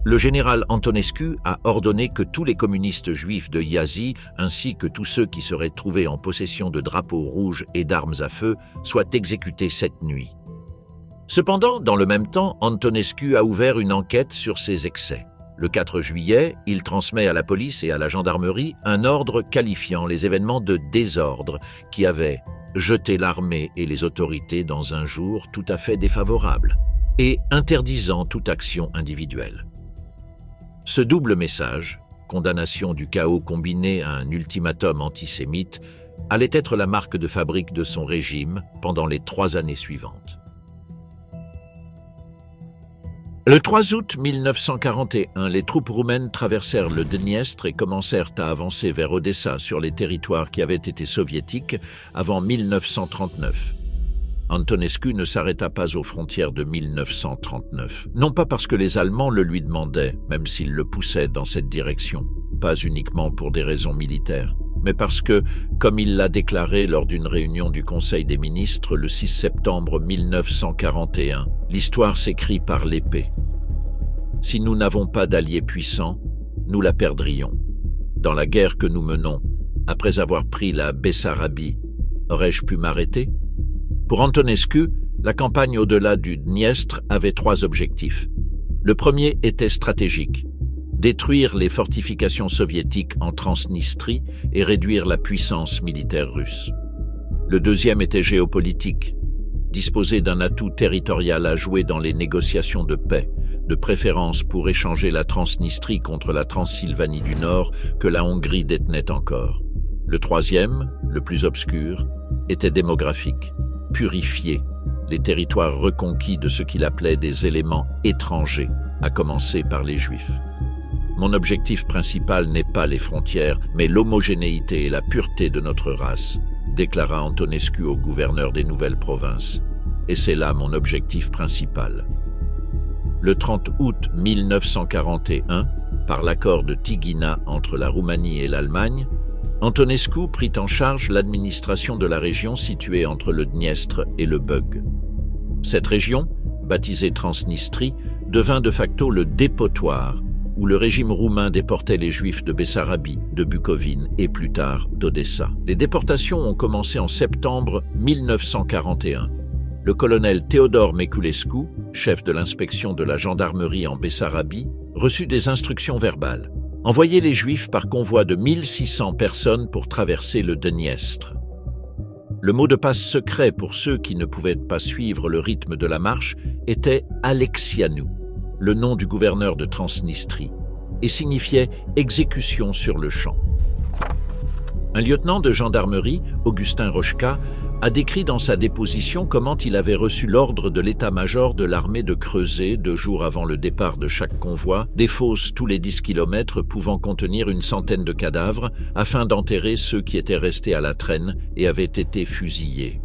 Le général Antonescu a ordonné que tous les communistes juifs de Iași, ainsi que tous ceux qui seraient trouvés en possession de drapeaux rouges et d'armes à feu, soient exécutés cette nuit. Cependant, dans le même temps, Antonescu a ouvert une enquête sur ces excès. Le 4 juillet, il transmet à la police et à la gendarmerie un ordre qualifiant les événements de désordre qui avaient jeté l'armée et les autorités dans un jour tout à fait défavorable et interdisant toute action individuelle. Ce double message, condamnation du chaos combiné à un ultimatum antisémite, allait être la marque de fabrique de son régime pendant les 3 années suivantes. Le 3 août 1941, les troupes roumaines traversèrent le Dniestre et commencèrent à avancer vers Odessa sur les territoires qui avaient été soviétiques avant 1939. Antonescu ne s'arrêta pas aux frontières de 1939, non pas parce que les Allemands le lui demandaient, même s'ils le poussaient dans cette direction, pas uniquement pour des raisons militaires, mais parce que, comme il l'a déclaré lors d'une réunion du Conseil des ministres le 6 septembre 1941, l'histoire s'écrit par l'épée. Si nous n'avons pas d'alliés puissants, nous la perdrions. Dans la guerre que nous menons, après avoir pris la Bessarabie, aurais-je pu m'arrêter ? Pour Antonescu, la campagne au-delà du Dniestre avait 3 objectifs. Le premier était stratégique, détruire les fortifications soviétiques en Transnistrie et réduire la puissance militaire russe. Le deuxième était géopolitique, disposer d'un atout territorial à jouer dans les négociations de paix, de préférence pour échanger la Transnistrie contre la Transylvanie du Nord que la Hongrie détenait encore. Le troisième, le plus obscur, était démographique. Purifier les territoires reconquis de ce qu'il appelait des éléments étrangers, à commencer par les Juifs. Mon objectif principal n'est pas les frontières, mais l'homogénéité et la pureté de notre race, déclara Antonescu au gouverneur des nouvelles provinces. Et c'est là mon objectif principal. Le 30 août 1941, par l'accord de Tighina entre la Roumanie et l'Allemagne, Antonescu prit en charge l'administration de la région située entre le Dniestre et le Bug. Cette région, baptisée Transnistrie, devint de facto le dépotoir où le régime roumain déportait les Juifs de Bessarabie, de Bukovine et plus tard d'Odessa. Les déportations ont commencé en septembre 1941. Le colonel Théodore Meculescu, chef de l'inspection de la gendarmerie en Bessarabie, reçut des instructions verbales. Envoyer les Juifs par convoi de 1600 personnes pour traverser le Dniestre. Le mot de passe secret pour ceux qui ne pouvaient pas suivre le rythme de la marche était Alexianu, le nom du gouverneur de Transnistrie, et signifiait exécution sur le champ. Un lieutenant de gendarmerie, Augustin Rochka, a décrit dans sa déposition comment il avait reçu l'ordre de l'état-major de l'armée de creuser, 2 jours avant le départ de chaque convoi, des fosses tous les 10 kilomètres pouvant contenir une centaine de cadavres, afin d'enterrer ceux qui étaient restés à la traîne et avaient été fusillés.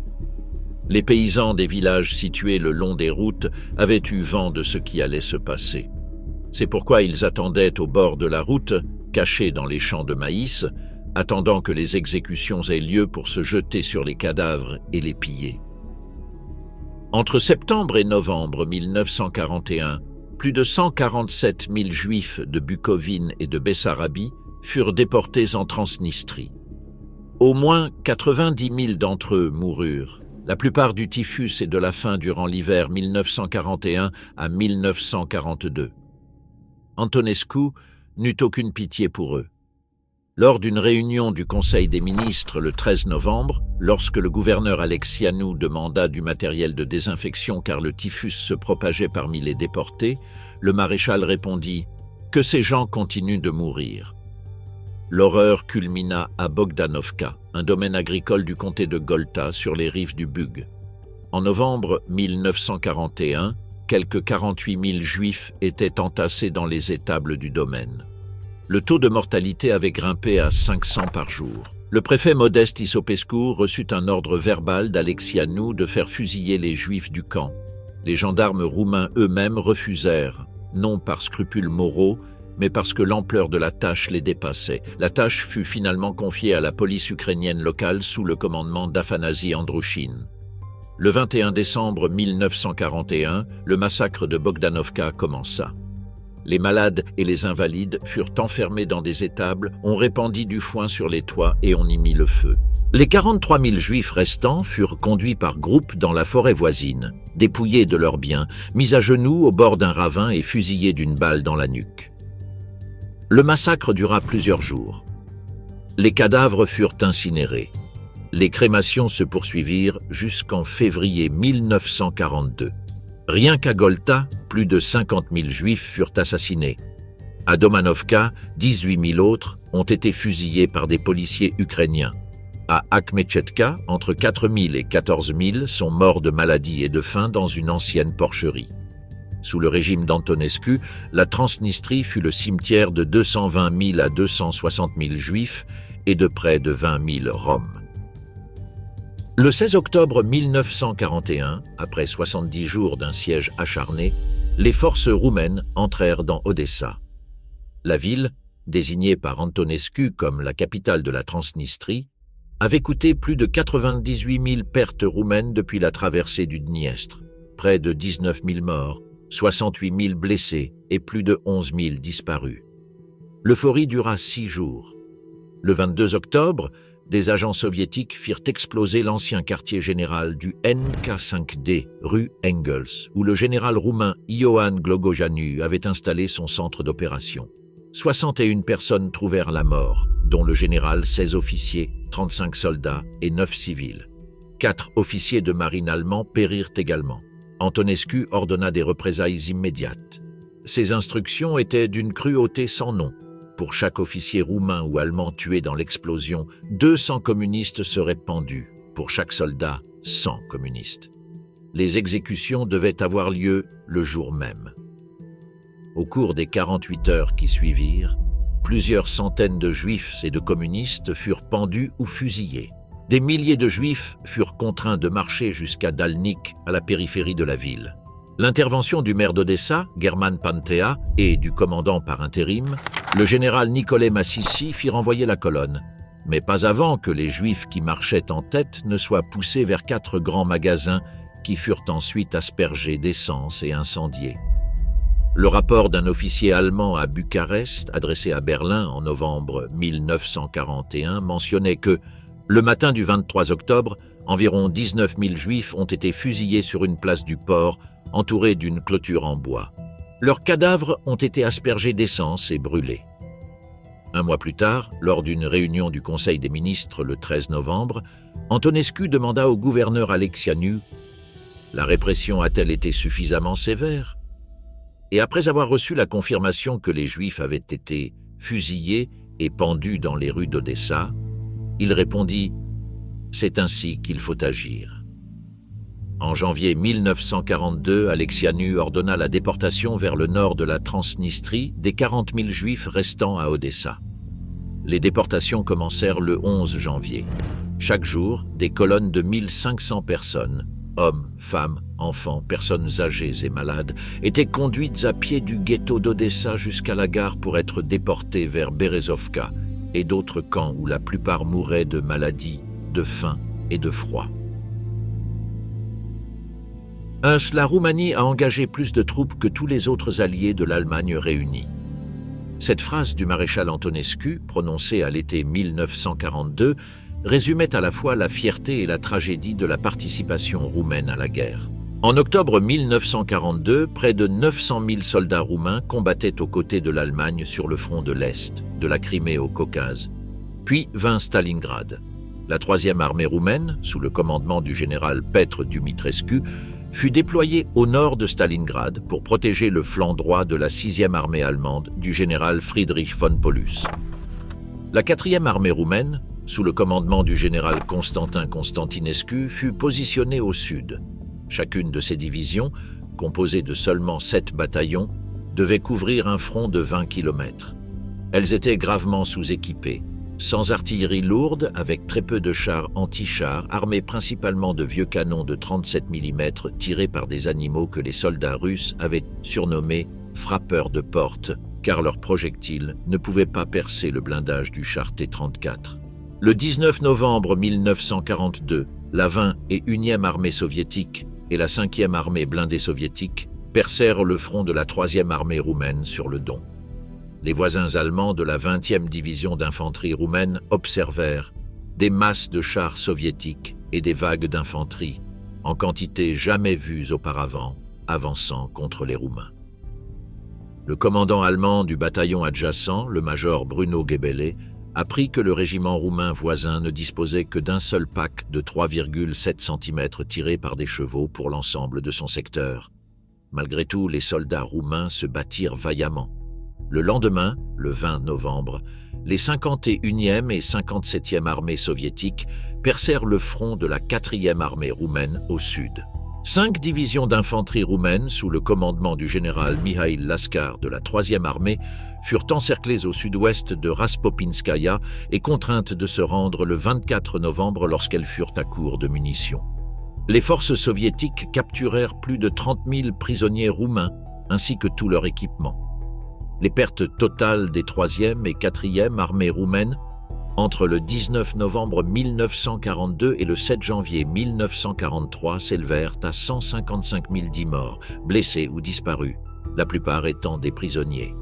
Les paysans des villages situés le long des routes avaient eu vent de ce qui allait se passer. C'est pourquoi ils attendaient au bord de la route, cachés dans les champs de maïs, attendant que les exécutions aient lieu pour se jeter sur les cadavres et les piller. Entre septembre et novembre 1941, plus de 147 000 Juifs de Bukovine et de Bessarabie furent déportés en Transnistrie. Au moins 90 000 d'entre eux moururent, la plupart du typhus et de la faim durant l'hiver 1941 à 1942. Antonescu n'eut aucune pitié pour eux. Lors d'une réunion du Conseil des ministres le 13 novembre, lorsque le gouverneur Alexianu demanda du matériel de désinfection car le typhus se propageait parmi les déportés, le maréchal répondit « Que ces gens continuent de mourir ». L'horreur culmina à Bogdanovka, un domaine agricole du comté de Golta sur les rives du Bug. En novembre 1941, quelques 48 000 Juifs étaient entassés dans les étables du domaine. Le taux de mortalité avait grimpé à 500 par jour. Le préfet Modeste Isopescu reçut un ordre verbal d'Alexianu de faire fusiller les Juifs du camp. Les gendarmes roumains eux-mêmes refusèrent, non par scrupules moraux, mais parce que l'ampleur de la tâche les dépassait. La tâche fut finalement confiée à la police ukrainienne locale sous le commandement d'Afanasie Androuchine. Le 21 décembre 1941, le massacre de Bogdanovka commença. Les malades et les invalides furent enfermés dans des étables, on répandit du foin sur les toits et on y mit le feu. Les 43 000 Juifs restants furent conduits par groupes dans la forêt voisine, dépouillés de leurs biens, mis à genoux au bord d'un ravin et fusillés d'une balle dans la nuque. Le massacre dura plusieurs jours. Les cadavres furent incinérés. Les crémations se poursuivirent jusqu'en février 1942. Rien qu'à Golta, plus de 50 000 Juifs furent assassinés. À Domanovka, 18 000 autres ont été fusillés par des policiers ukrainiens. À Akhmetchetka, entre 4 000 et 14 000 sont morts de maladie et de faim dans une ancienne porcherie. Sous le régime d'Antonescu, la Transnistrie fut le cimetière de 220 000 à 260 000 Juifs et de près de 20 000 Roms. Le 16 octobre 1941, après 70 jours d'un siège acharné, les forces roumaines entrèrent dans Odessa. La ville, désignée par Antonescu comme la capitale de la Transnistrie, avait coûté plus de 98 000 pertes roumaines depuis la traversée du Dniestre, près de 19 000 morts, 68 000 blessés et plus de 11 000 disparus. L'euphorie dura 6 jours. Le 22 octobre, des agents soviétiques firent exploser l'ancien quartier général du NK5D, rue Engels, où le général roumain Ioan Glogojanu avait installé son centre d'opération. 61 personnes trouvèrent la mort, dont le général, 16 officiers, 35 soldats et 9 civils. 4 officiers de marine allemands périrent également. Antonescu ordonna des représailles immédiates. Ses instructions étaient d'une cruauté sans nom. Pour chaque officier roumain ou allemand tué dans l'explosion, 200 communistes seraient pendus. Pour chaque soldat, 100 communistes. Les exécutions devaient avoir lieu le jour même. Au cours des 48 heures qui suivirent, plusieurs centaines de juifs et de communistes furent pendus ou fusillés. Des milliers de juifs furent contraints de marcher jusqu'à Dalnik, à la périphérie de la ville. L'intervention du maire d'Odessa, German Pantea, et du commandant par intérim, le général Nicolae Massissi, fit renvoyer la colonne, mais pas avant que les Juifs qui marchaient en tête ne soient poussés vers 4 grands magasins qui furent ensuite aspergés d'essence et incendiés. Le rapport d'un officier allemand à Bucarest, adressé à Berlin en novembre 1941, mentionnait que, le matin du 23 octobre, environ 19 000 Juifs ont été fusillés sur une place du port, entourés d'une clôture en bois. Leurs cadavres ont été aspergés d'essence et brûlés. Un mois plus tard, lors d'une réunion du Conseil des ministres le 13 novembre, Antonescu demanda au gouverneur Alexianu « La répression a-t-elle été suffisamment sévère ?» Et après avoir reçu la confirmation que les Juifs avaient été fusillés et pendus dans les rues d'Odessa, il répondit « C'est ainsi qu'il faut agir ». En janvier 1942, Alexianu ordonna la déportation vers le nord de la Transnistrie des 40 000 Juifs restants à Odessa. Les déportations commencèrent le 11 janvier. Chaque jour, des colonnes de 1500 personnes, hommes, femmes, enfants, personnes âgées et malades, étaient conduites à pied du ghetto d'Odessa jusqu'à la gare pour être déportées vers Berezovka et d'autres camps où la plupart mouraient de maladies, de faim et de froid. La Roumanie a engagé plus de troupes que tous les autres alliés de l'Allemagne réunis. Cette phrase du maréchal Antonescu, prononcée à l'été 1942, résumait à la fois la fierté et la tragédie de la participation roumaine à la guerre. En octobre 1942, près de 900 000 soldats roumains combattaient aux côtés de l'Allemagne sur le front de l'Est, de la Crimée au Caucase. Puis vint Stalingrad. La 3e armée roumaine, sous le commandement du général Petr Dumitrescu, fut déployée au nord de Stalingrad pour protéger le flanc droit de la 6e armée allemande du général Friedrich von Paulus. La 4e armée roumaine, sous le commandement du général Constantin Constantinescu, fut positionnée au sud. Chacune de ces divisions, composée de seulement 7 bataillons, devait couvrir un front de 20 km. Elles étaient gravement sous-équipées. sans artillerie lourde, avec très peu de chars anti-chars, armés principalement de vieux canons de 37 mm tirés par des animaux que les soldats russes avaient surnommés « frappeurs de porte », car leurs projectiles ne pouvaient pas percer le blindage du char T-34. Le 19 novembre 1942, la 20 et 1e armée soviétique et la 5e armée blindée soviétique percèrent le front de la 3e armée roumaine sur le Don. Les voisins allemands de la 20e division d'infanterie roumaine observèrent des masses de chars soviétiques et des vagues d'infanterie, en quantité jamais vues auparavant, avançant contre les Roumains. Le commandant allemand du bataillon adjacent, le major Bruno Gebele, apprit que le régiment roumain voisin ne disposait que d'un seul pack de 3,7 cm tiré par des chevaux pour l'ensemble de son secteur. Malgré tout, les soldats roumains se battirent vaillamment. Le lendemain, le 20 novembre, les 51e et 57e armées soviétiques percèrent le front de la 4e armée roumaine au sud. 5 divisions d'infanterie roumaine, sous le commandement du général Mihail Laskar de la 3e armée, furent encerclées au sud-ouest de Raspopinskaya et contraintes de se rendre le 24 novembre lorsqu'elles furent à court de munitions. Les forces soviétiques capturèrent plus de 30 000 prisonniers roumains, ainsi que tout leur équipement. Les pertes totales des 3e et 4e armées roumaines entre le 19 novembre 1942 et le 7 janvier 1943 s'élevèrent à 155 010 morts, blessés ou disparus, la plupart étant des prisonniers.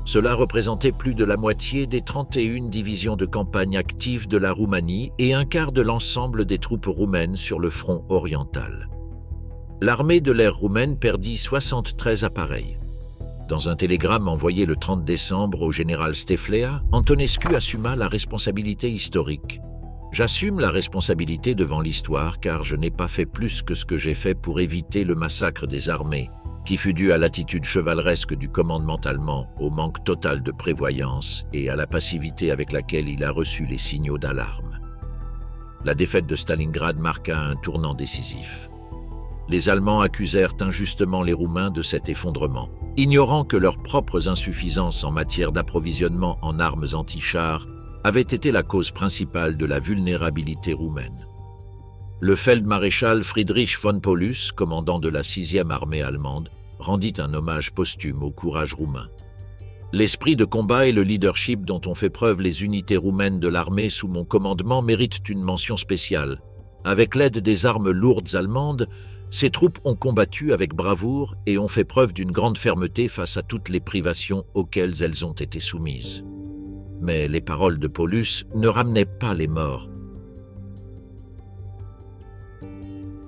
Cela représentait plus de la moitié des 31 divisions de campagne actives de la Roumanie et un quart de l'ensemble des troupes roumaines sur le front oriental. L'armée de l'air roumaine perdit 73 appareils. Dans un télégramme envoyé le 30 décembre au général Steflea, Antonescu assuma la responsabilité historique. « J'assume la responsabilité devant l'histoire car je n'ai pas fait plus que ce que j'ai fait pour éviter le massacre des armées, qui fut dû à l'attitude chevaleresque du commandement allemand, au manque total de prévoyance et à la passivité avec laquelle il a reçu les signaux d'alarme. » La défaite de Stalingrad marqua un tournant décisif. Les Allemands accusèrent injustement les Roumains de cet effondrement, ignorant que leurs propres insuffisances en matière d'approvisionnement en armes anti-chars avaient été la cause principale de la vulnérabilité roumaine. Le feldmaréchal Friedrich von Paulus, commandant de la 6e armée allemande, rendit un hommage posthume au courage roumain. L'esprit de combat et le leadership dont ont fait preuve les unités roumaines de l'armée sous mon commandement méritent une mention spéciale. Avec l'aide des armes lourdes allemandes, ces troupes ont combattu avec bravoure et ont fait preuve d'une grande fermeté face à toutes les privations auxquelles elles ont été soumises. Mais les paroles de Paulus ne ramenaient pas les morts.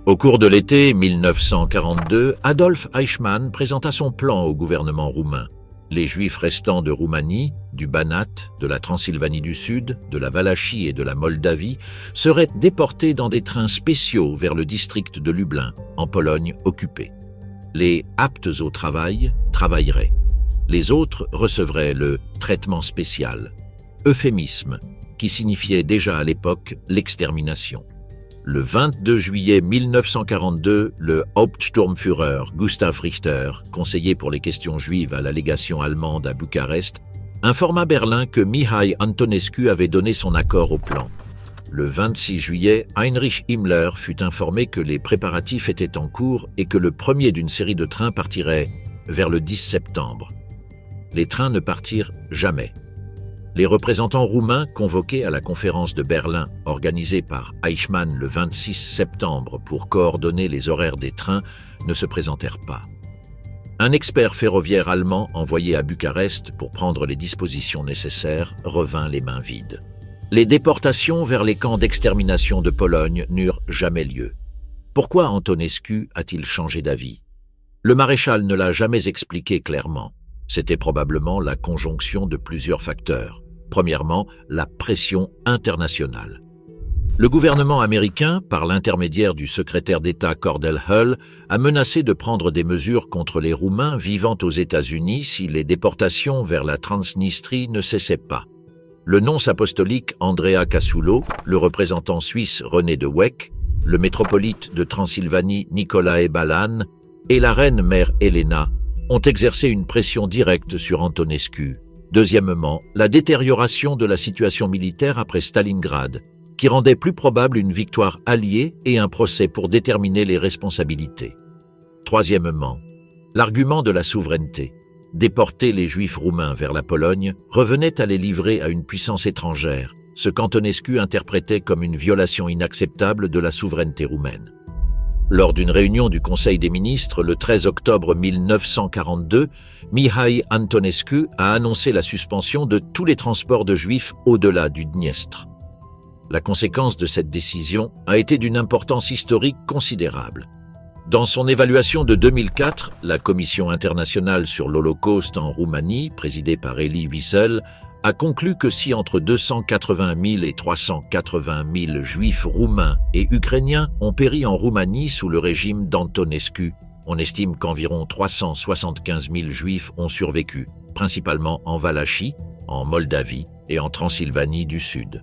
Au cours de l'été 1942, Adolf Eichmann présenta son plan au gouvernement roumain. Les Juifs restants de Roumanie, du Banat, de la Transylvanie du Sud, de la Valachie et de la Moldavie seraient déportés dans des trains spéciaux vers le district de Lublin, en Pologne occupée. Les aptes au travail travailleraient. Les autres recevraient le traitement spécial, euphémisme, qui signifiait déjà à l'époque l'extermination. Le 22 juillet 1942, le Hauptsturmführer Gustav Richter, conseiller pour les questions juives à la légation allemande à Bucarest, informa Berlin que Mihai Antonescu avait donné son accord au plan. Le 26 juillet, Heinrich Himmler fut informé que les préparatifs étaient en cours et que le premier d'une série de trains partirait vers le 10 septembre. Les trains ne partirent jamais. Les représentants roumains convoqués à la conférence de Berlin organisée par Eichmann le 26 septembre pour coordonner les horaires des trains ne se présentèrent pas. Un expert ferroviaire allemand envoyé à Bucarest pour prendre les dispositions nécessaires revint les mains vides. Les déportations vers les camps d'extermination de Pologne n'eurent jamais lieu. Pourquoi Antonescu a-t-il changé d'avis? Le maréchal ne l'a jamais expliqué clairement. C'était probablement la conjonction de plusieurs facteurs. Premièrement, la pression internationale. Le gouvernement américain, par l'intermédiaire du secrétaire d'État Cordell Hull, a menacé de prendre des mesures contre les Roumains vivant aux États-Unis si les déportations vers la Transnistrie ne cessaient pas. Le nonce apostolique Andrea Cassulo, le représentant suisse René de Weck, le métropolite de Transylvanie Nicolae Balan et la reine mère Helena ont exercé une pression directe sur Antonescu, Deuxièmement, la détérioration de la situation militaire après Stalingrad, qui rendait plus probable une victoire alliée et un procès pour déterminer les responsabilités. Troisièmement, l'argument de la souveraineté. Déporter les Juifs roumains vers la Pologne revenait à les livrer à une puissance étrangère, ce qu'Antonescu interprétait comme une violation inacceptable de la souveraineté roumaine. Lors d'une réunion du Conseil des ministres le 13 octobre 1942, Mihai Antonescu a annoncé la suspension de tous les transports de Juifs au-delà du Dniestre. La conséquence de cette décision a été d'une importance historique considérable. Dans son évaluation de 2004, la Commission internationale sur l'Holocauste en Roumanie, présidée par Elie Wiesel, a conclu que si entre 280 000 et 380 000 Juifs roumains et ukrainiens ont péri en Roumanie sous le régime d'Antonescu, on estime qu'environ 375 000 Juifs ont survécu, principalement en Valachie, en Moldavie et en Transylvanie du Sud.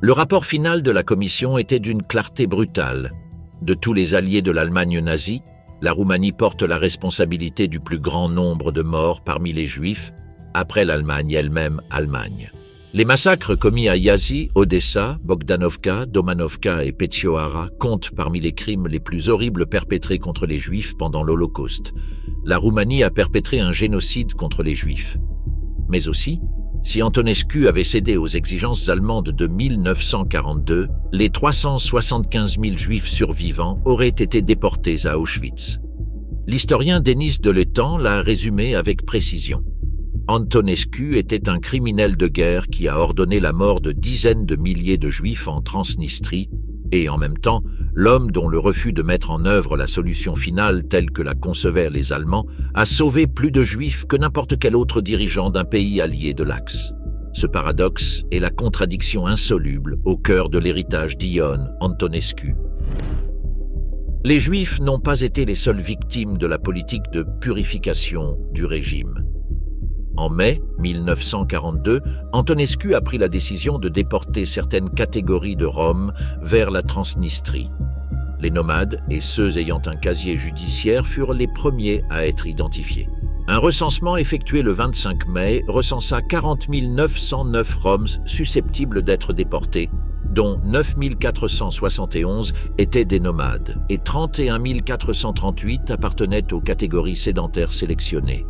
Le rapport final de la Commission était d'une clarté brutale. De tous les alliés de l'Allemagne nazie, la Roumanie porte la responsabilité du plus grand nombre de morts parmi les Juifs, après l'Allemagne elle-même Allemagne. Les massacres commis à Iași, Odessa, Bogdanovka, Domanovka et Petioara comptent parmi les crimes les plus horribles perpétrés contre les Juifs pendant l'Holocauste. La Roumanie a perpétré un génocide contre les Juifs. Mais aussi, si Antonescu avait cédé aux exigences allemandes de 1942, les 375 000 Juifs survivants auraient été déportés à Auschwitz. L'historien Denis Delettan l'a résumé avec précision. Antonescu était un criminel de guerre qui a ordonné la mort de dizaines de milliers de Juifs en Transnistrie et, en même temps, l'homme dont le refus de mettre en œuvre la solution finale telle que la concevaient les Allemands a sauvé plus de Juifs que n'importe quel autre dirigeant d'un pays allié de l'Axe. Ce paradoxe est la contradiction insoluble au cœur de l'héritage d'Ion Antonescu. Les Juifs n'ont pas été les seules victimes de la politique de purification du régime. En mai 1942, Antonescu a pris la décision de déporter certaines catégories de Roms vers la Transnistrie. Les nomades et ceux ayant un casier judiciaire furent les premiers à être identifiés. Un recensement effectué le 25 mai recensa 40 909 Roms susceptibles d'être déportés, dont 9 471 étaient des nomades et 31 438 appartenaient aux catégories sédentaires sélectionnées.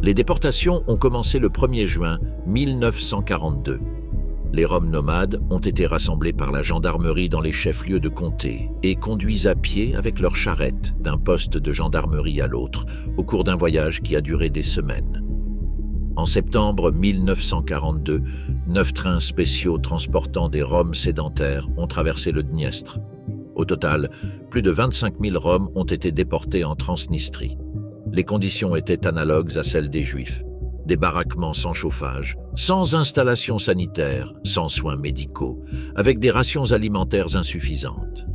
Les déportations ont commencé le 1er juin 1942. Les Roms nomades ont été rassemblés par la gendarmerie dans les chefs-lieux de comté et conduits à pied avec leurs charrettes d'un poste de gendarmerie à l'autre au cours d'un voyage qui a duré des semaines. En septembre 1942, 9 trains spéciaux transportant des Roms sédentaires ont traversé le Dniestre. Au total, plus de 25 000 Roms ont été déportés en Transnistrie. Les conditions étaient analogues à celles des Juifs. Des baraquements sans chauffage, sans installation sanitaire, sans soins médicaux, avec des rations alimentaires insuffisantes.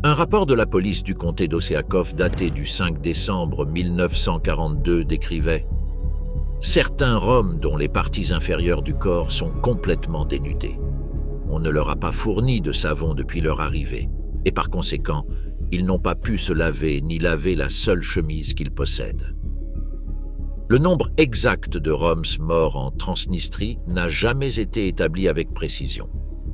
Un rapport de la police du comté d'Ossiakow daté du 5 décembre 1942 décrivait « Certains Roms dont les parties inférieures du corps sont complètement dénudées. On ne leur a pas fourni de savon depuis leur arrivée, et par conséquent, ils n'ont pas pu se laver ni laver la seule chemise qu'ils possèdent. » Le nombre exact de Roms morts en Transnistrie n'a jamais été établi avec précision.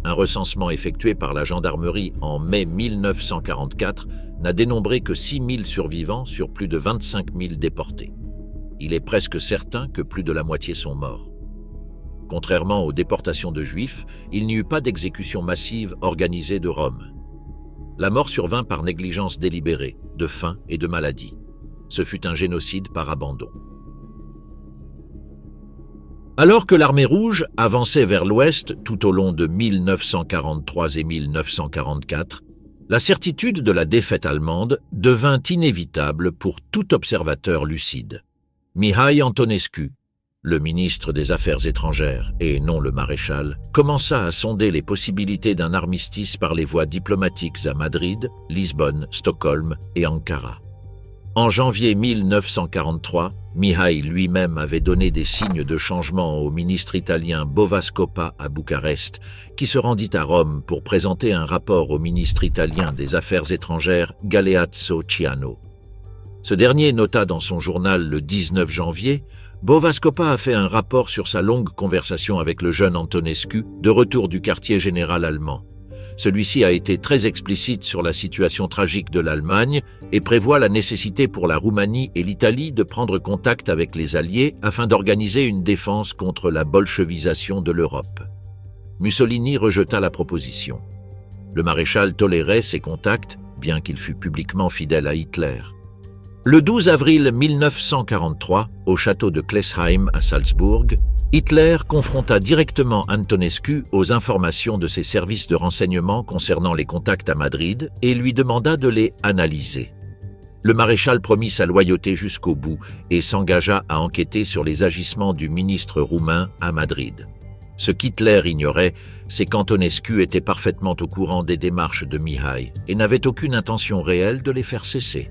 Un recensement effectué par la gendarmerie en mai 1944 n'a dénombré que 6 000 survivants sur plus de 25 000 déportés. Il est presque certain que plus de la moitié sont morts. Contrairement aux déportations de Juifs, il n'y eut pas d'exécution massive organisée de Roms. La mort survint par négligence délibérée, de faim et de maladie. Ce fut un génocide par abandon. Alors que l'armée rouge avançait vers l'ouest tout au long de 1943 et 1944, la certitude de la défaite allemande devint inévitable pour tout observateur lucide. Mihai Antonescu, le ministre des Affaires étrangères et non le maréchal, commença à sonder les possibilités d'un armistice par les voies diplomatiques à Madrid, Lisbonne, Stockholm et Ankara. En janvier 1943, Mihai lui-même avait donné des signes de changement au ministre italien Bovascopa à Bucarest, qui se rendit à Rome pour présenter un rapport au ministre italien des Affaires étrangères Galeazzo Ciano. Ce dernier nota dans son journal le 19 janvier Bovascopa a fait un rapport sur sa longue conversation avec le jeune Antonescu de retour du quartier général allemand. Celui-ci a été très explicite sur la situation tragique de l'Allemagne et prévoit la nécessité pour la Roumanie et l'Italie de prendre contact avec les Alliés afin d'organiser une défense contre la bolchevisation de l'Europe. Mussolini rejeta la proposition. Le maréchal tolérait ces contacts, bien qu'il fût publiquement fidèle à Hitler. Le 12 avril 1943, au château de Klesheim à Salzbourg, Hitler confronta directement Antonescu aux informations de ses services de renseignement concernant les contacts à Madrid et lui demanda de les analyser. Le maréchal promit sa loyauté jusqu'au bout et s'engagea à enquêter sur les agissements du ministre roumain à Madrid. Ce qu'Hitler ignorait, c'est qu'Antonescu était parfaitement au courant des démarches de Mihai et n'avait aucune intention réelle de les faire cesser.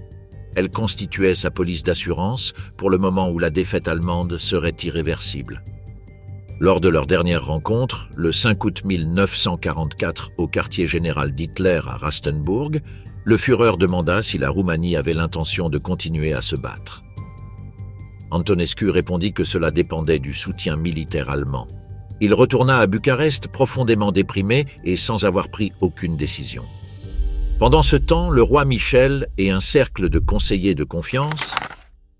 Elle constituait sa police d'assurance pour le moment où la défaite allemande serait irréversible. Lors de leur dernière rencontre, le 5 août 1944 au quartier général d'Hitler à Rastenburg, le Führer demanda si la Roumanie avait l'intention de continuer à se battre. Antonescu répondit que cela dépendait du soutien militaire allemand. Il retourna à Bucarest profondément déprimé et sans avoir pris aucune décision. Pendant ce temps, le roi Michel et un cercle de conseillers de confiance,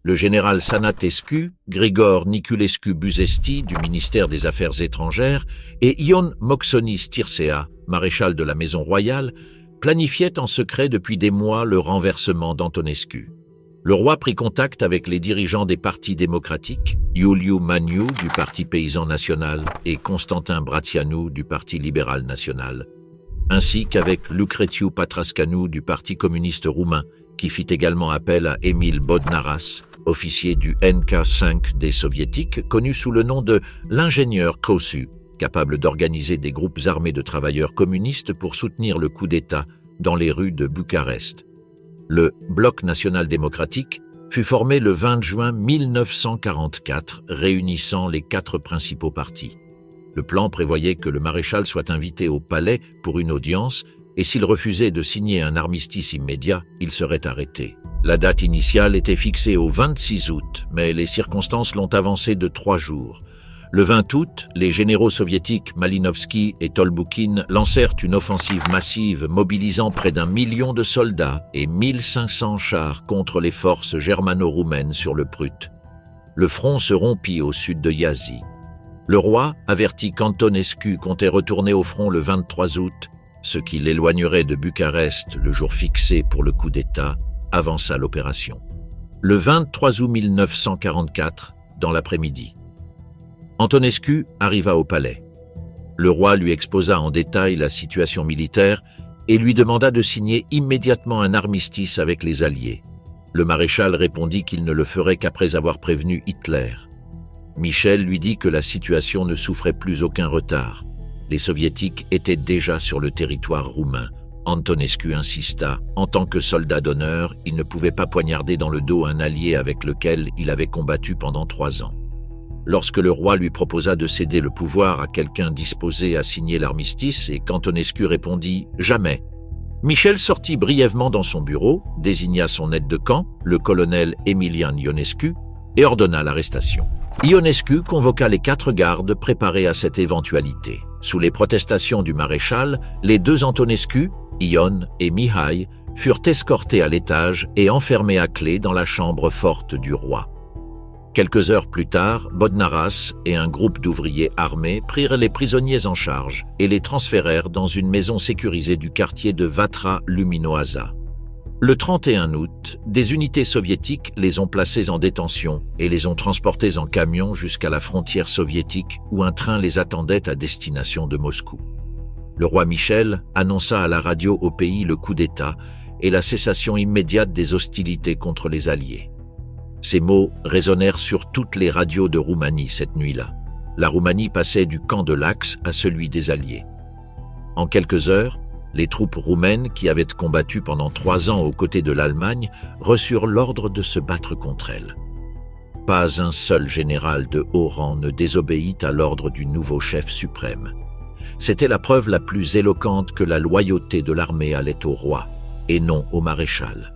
le général Sănătescu, Grigor Niculescu Buzesti du ministère des Affaires étrangères et Ion Moxonis Tircea, maréchal de la Maison royale, planifiaient en secret depuis des mois le renversement d'Antonescu. Le roi prit contact avec les dirigeants des partis démocratiques, Iuliu Maniu du Parti paysan national et Constantin Brătianu du Parti libéral national, ainsi qu'avec Lucrețiu Patrascanu du Parti communiste roumain, qui fit également appel à Emil Bodnaras, officier du NK5 des soviétiques, connu sous le nom de l'ingénieur Kossu, capable d'organiser des groupes armés de travailleurs communistes pour soutenir le coup d'État dans les rues de Bucarest. Le Bloc national démocratique fut formé le 20 juin 1944, réunissant les 4 principaux partis. Le plan prévoyait que le maréchal soit invité au palais pour une audience et s'il refusait de signer un armistice immédiat, il serait arrêté. La date initiale était fixée au 26 août, mais les circonstances l'ont avancée de 3 jours. Le 20 août, les généraux soviétiques Malinovski et Tolboukine lancèrent une offensive massive mobilisant près d'1 million de soldats et 1500 chars contre les forces germano-roumaines sur le Prut. Le front se rompit au sud de Iași. Le roi, averti qu'Antonescu comptait retourner au front le 23 août, ce qui l'éloignerait de Bucarest le jour fixé pour le coup d'État, avança l'opération. Le 23 août 1944, dans l'après-midi, Antonescu arriva au palais. Le roi lui exposa en détail la situation militaire et lui demanda de signer immédiatement un armistice avec les Alliés. Le maréchal répondit qu'il ne le ferait qu'après avoir prévenu Hitler. Michel lui dit que la situation ne souffrait plus aucun retard. Les soviétiques étaient déjà sur le territoire roumain. Antonescu insista. En tant que soldat d'honneur, il ne pouvait pas poignarder dans le dos un allié avec lequel il avait combattu pendant 3 ans. Lorsque le roi lui proposa de céder le pouvoir à quelqu'un disposé à signer l'armistice et qu'Antonescu répondit « Jamais », Michel sortit brièvement dans son bureau, désigna son aide de camp, le colonel Emilian Ionescu, et ordonna l'arrestation. Ionescu convoqua les 4 gardes préparés à cette éventualité. Sous les protestations du maréchal, les 2 Antonescu, Ion et Mihai, furent escortés à l'étage et enfermés à clé dans la chambre forte du roi. Quelques heures plus tard, Bodnaras et un groupe d'ouvriers armés prirent les prisonniers en charge et les transférèrent dans une maison sécurisée du quartier de Vatra Luminoasa. Le 31 août, des unités soviétiques les ont placés en détention et les ont transportés en camion jusqu'à la frontière soviétique où un train les attendait à destination de Moscou. Le roi Michel annonça à la radio au pays le coup d'État et la cessation immédiate des hostilités contre les Alliés. Ces mots résonnèrent sur toutes les radios de Roumanie cette nuit-là. La Roumanie passait du camp de l'Axe à celui des Alliés. En quelques heures, les troupes roumaines qui avaient combattu pendant 3 ans aux côtés de l'Allemagne reçurent l'ordre de se battre contre elles. Pas un seul général de haut rang ne désobéit à l'ordre du nouveau chef suprême. C'était la preuve la plus éloquente que la loyauté de l'armée allait au roi, et non au maréchal.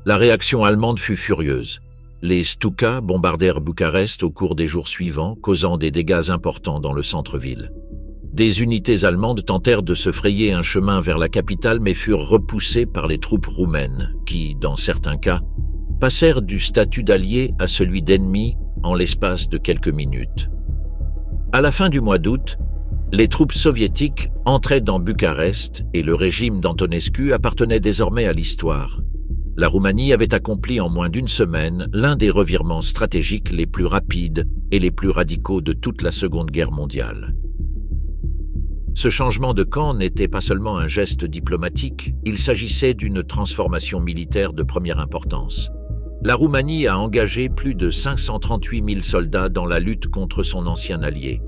La réaction allemande fut furieuse. Les Stuka bombardèrent Bucarest au cours des jours suivants, causant des dégâts importants dans le centre-ville. Des unités allemandes tentèrent de se frayer un chemin vers la capitale mais furent repoussées par les troupes roumaines qui, dans certains cas, passèrent du statut d'alliés à celui d'ennemis en l'espace de quelques minutes. À la fin du mois d'août, les troupes soviétiques entraient dans Bucarest et le régime d'Antonescu appartenait désormais à l'histoire. La Roumanie avait accompli en moins d'une semaine l'un des revirements stratégiques les plus rapides et les plus radicaux de toute la Seconde Guerre mondiale. Ce changement de camp n'était pas seulement un geste diplomatique, il s'agissait d'une transformation militaire de première importance. La Roumanie a engagé plus de 538 000 soldats dans la lutte contre son ancien allié.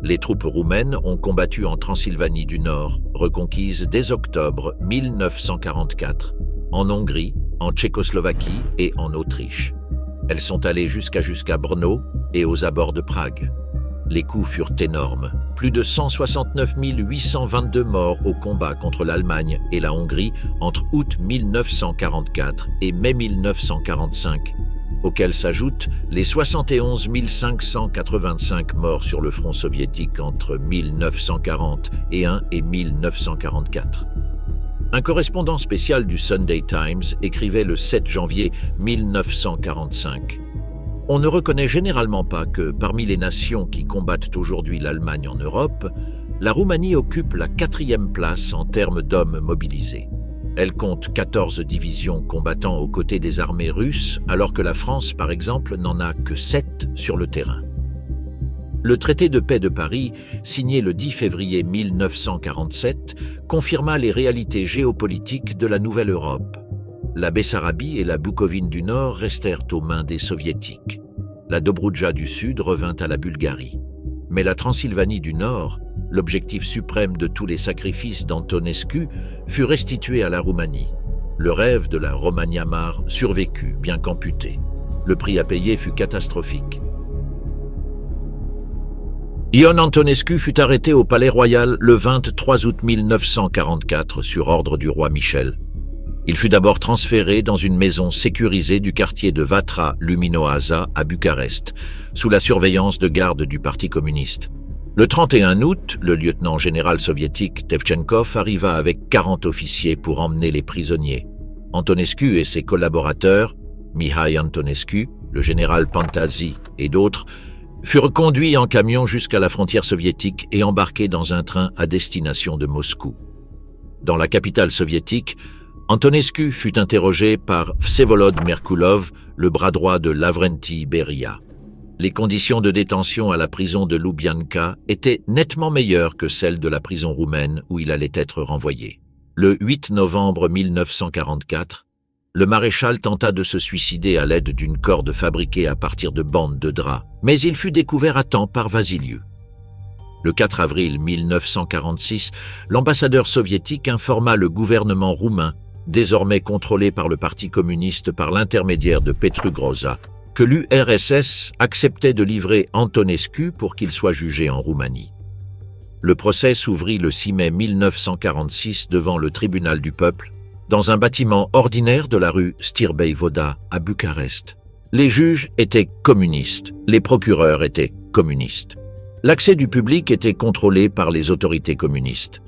Les troupes roumaines ont combattu en Transylvanie du Nord, reconquise dès octobre 1944, en Hongrie, en Tchécoslovaquie et en Autriche. Elles sont allées jusqu'à Brno et aux abords de Prague. Les coups furent énormes. Plus de 169 822 morts au combat contre l'Allemagne et la Hongrie entre août 1944 et mai 1945, auxquels s'ajoutent les 71 585 morts sur le front soviétique entre 1941 et 1944. Un correspondant spécial du Sunday Times écrivait le 7 janvier 1945. On ne reconnaît généralement pas que, parmi les nations qui combattent aujourd'hui l'Allemagne en Europe, la Roumanie occupe la 4e place en termes d'hommes mobilisés. Elle compte 14 divisions combattant aux côtés des armées russes, alors que la France, par exemple, n'en a que 7 sur le terrain. Le traité de paix de Paris, signé le 10 février 1947, confirma les réalités géopolitiques de la Nouvelle Europe. La Bessarabie et la Bukovine du Nord restèrent aux mains des Soviétiques. La Dobroudja du Sud revint à la Bulgarie. Mais la Transylvanie du Nord, l'objectif suprême de tous les sacrifices d'Antonescu, fut restituée à la Roumanie. Le rêve de la Romania Mare survécut, bien qu'amputé. Le prix à payer fut catastrophique. Ion Antonescu fut arrêté au Palais Royal le 23 août 1944 sur ordre du roi Michel. Il fut d'abord transféré dans une maison sécurisée du quartier de Vatra Luminoasa à Bucarest, sous la surveillance de gardes du Parti communiste. Le 31 août, le lieutenant-général soviétique Tevtchenkov arriva avec 40 officiers pour emmener les prisonniers. Antonescu et ses collaborateurs, Mihai Antonescu, le général Pantasi et d'autres, furent conduits en camion jusqu'à la frontière soviétique et embarqués dans un train à destination de Moscou. Dans la capitale soviétique, Antonescu fut interrogé par Vsevolod Merkulov, le bras droit de Lavrenti Beria. Les conditions de détention à la prison de Loubianka étaient nettement meilleures que celles de la prison roumaine où il allait être renvoyé. Le 8 novembre 1944, le maréchal tenta de se suicider à l'aide d'une corde fabriquée à partir de bandes de drap, mais il fut découvert à temps par Vasiliu. Le 4 avril 1946, l'ambassadeur soviétique informa le gouvernement roumain, désormais contrôlé par le Parti communiste par l'intermédiaire de Petru Groza, que l'URSS acceptait de livrer Antonescu pour qu'il soit jugé en Roumanie. Le procès s'ouvrit le 6 mai 1946 devant le tribunal du peuple, dans un bâtiment ordinaire de la rue Stirbei Voda à Bucarest. Les juges étaient communistes, les procureurs étaient communistes. L'accès du public était contrôlé par les autorités communistes.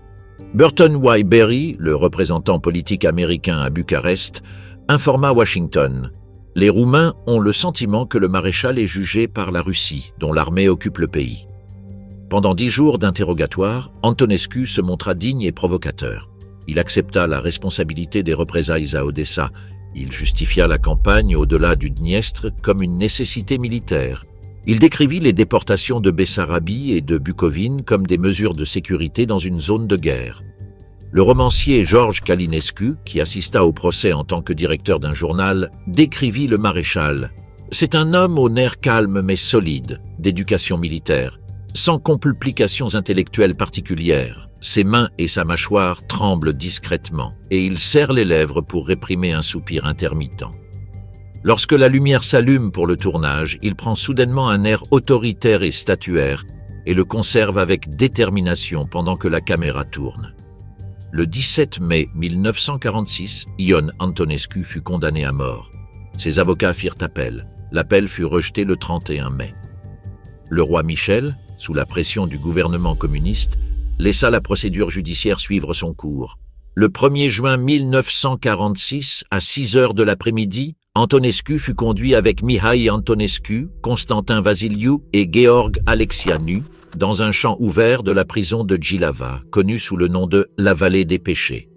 Burton Y. Berry, le représentant politique américain à Bucarest, informa Washington. Les Roumains ont le sentiment que le maréchal est jugé par la Russie, dont l'armée occupe le pays. Pendant 10 jours d'interrogatoire, Antonescu se montra digne et provocateur. Il accepta la responsabilité des représailles à Odessa. Il justifia la campagne au-delà du Dniestre comme une nécessité militaire. Il décrivit les déportations de Bessarabie et de Bukovine comme des mesures de sécurité dans une zone de guerre. Le romancier George Calinescu, qui assista au procès en tant que directeur d'un journal, décrivit le maréchal. C'est un homme aux nerfs calmes mais solides, d'éducation militaire, sans complications intellectuelles particulières. Ses mains et sa mâchoire tremblent discrètement, et il serre les lèvres pour réprimer un soupir intermittent. Lorsque la lumière s'allume pour le tournage, il prend soudainement un air autoritaire et statuaire, et le conserve avec détermination pendant que la caméra tourne. Le 17 mai 1946, Ion Antonescu fut condamné à mort. Ses avocats firent appel. L'appel fut rejeté le 31 mai. Le roi Michel, sous la pression du gouvernement communiste, laissa la procédure judiciaire suivre son cours. Le 1er juin 1946, à 6 heures de l'après-midi, Antonescu fut conduit avec Mihai Antonescu, Constantin Vasiliu et Georg Alexianu dans un champ ouvert de la prison de Djilava, connue sous le nom de la vallée des péchés.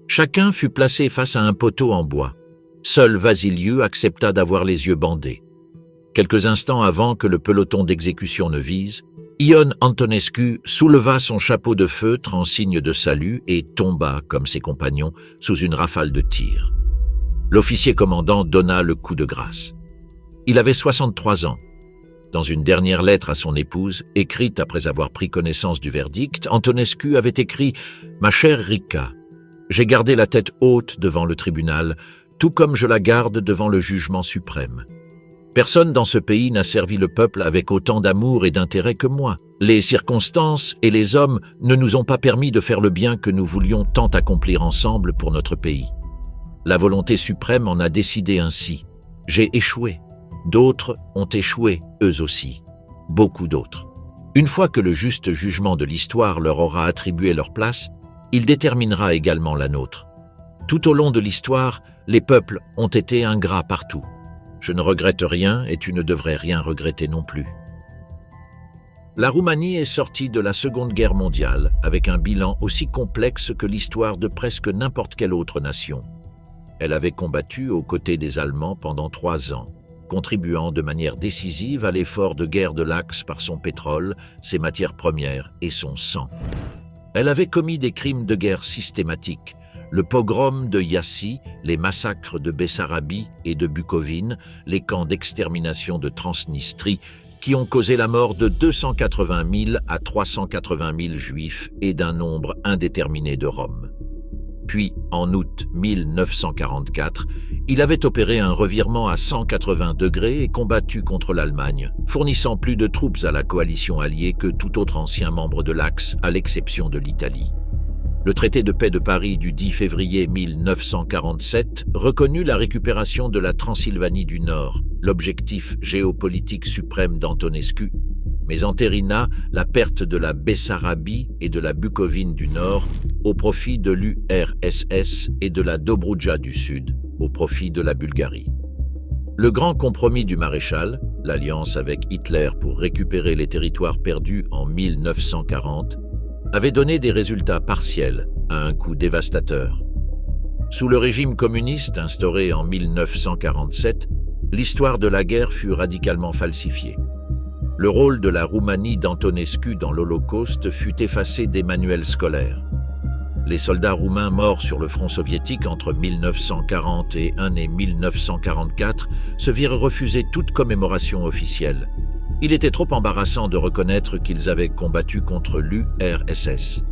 Chacun fut placé face à un poteau en bois. Seul Vasiliu accepta d'avoir les yeux bandés. Quelques instants avant que le peloton d'exécution ne vise, Ion Antonescu souleva son chapeau de feutre en signe de salut et tomba, comme ses compagnons, sous une rafale de tirs. L'officier commandant donna le coup de grâce. Il avait 63 ans. Dans une dernière lettre à son épouse, écrite après avoir pris connaissance du verdict, Antonescu avait écrit « Ma chère Rika, j'ai gardé la tête haute devant le tribunal, tout comme je la garde devant le jugement suprême. Personne dans ce pays n'a servi le peuple avec autant d'amour et d'intérêt que moi. Les circonstances et les hommes ne nous ont pas permis de faire le bien que nous voulions tant accomplir ensemble pour notre pays. La volonté suprême en a décidé ainsi. J'ai échoué. D'autres ont échoué, eux aussi. Beaucoup d'autres. Une fois que le juste jugement de l'histoire leur aura attribué leur place, il déterminera également la nôtre. Tout au long de l'histoire, les peuples ont été ingrats partout. Je ne regrette rien et tu ne devrais rien regretter non plus. La Roumanie est sortie de la Seconde Guerre mondiale avec un bilan aussi complexe que l'histoire de presque n'importe quelle autre nation. Elle avait combattu aux côtés des Allemands pendant 3 ans, contribuant de manière décisive à l'effort de guerre de l'Axe par son pétrole, ses matières premières et son sang. Elle avait commis des crimes de guerre systématiques, le pogrom de Iassi, les massacres de Bessarabie et de Bukovine, les camps d'extermination de Transnistrie, qui ont causé la mort de 280 000 à 380 000 Juifs et d'un nombre indéterminé de Roms. Puis, en août 1944, il avait opéré un revirement à 180 degrés et combattu contre l'Allemagne, fournissant plus de troupes à la coalition alliée que tout autre ancien membre de l'Axe, à l'exception de l'Italie. Le traité de paix de Paris du 10 février 1947 reconnut la récupération de la Transylvanie du Nord, l'objectif géopolitique suprême d'Antonescu, mais entérina la perte de la Bessarabie et de la Bukovine du Nord au profit de l'URSS et de la Dobroudja du Sud au profit de la Bulgarie. Le grand compromis du maréchal, l'alliance avec Hitler pour récupérer les territoires perdus en 1940, avait donné des résultats partiels à un coût dévastateur. Sous le régime communiste instauré en 1947, l'histoire de la guerre fut radicalement falsifiée. Le rôle de la Roumanie d'Antonescu dans l'Holocauste fut effacé des manuels scolaires. Les soldats roumains morts sur le front soviétique entre 1941 et 1944 se virent refuser toute commémoration officielle. Il était trop embarrassant de reconnaître qu'ils avaient combattu contre l'URSS.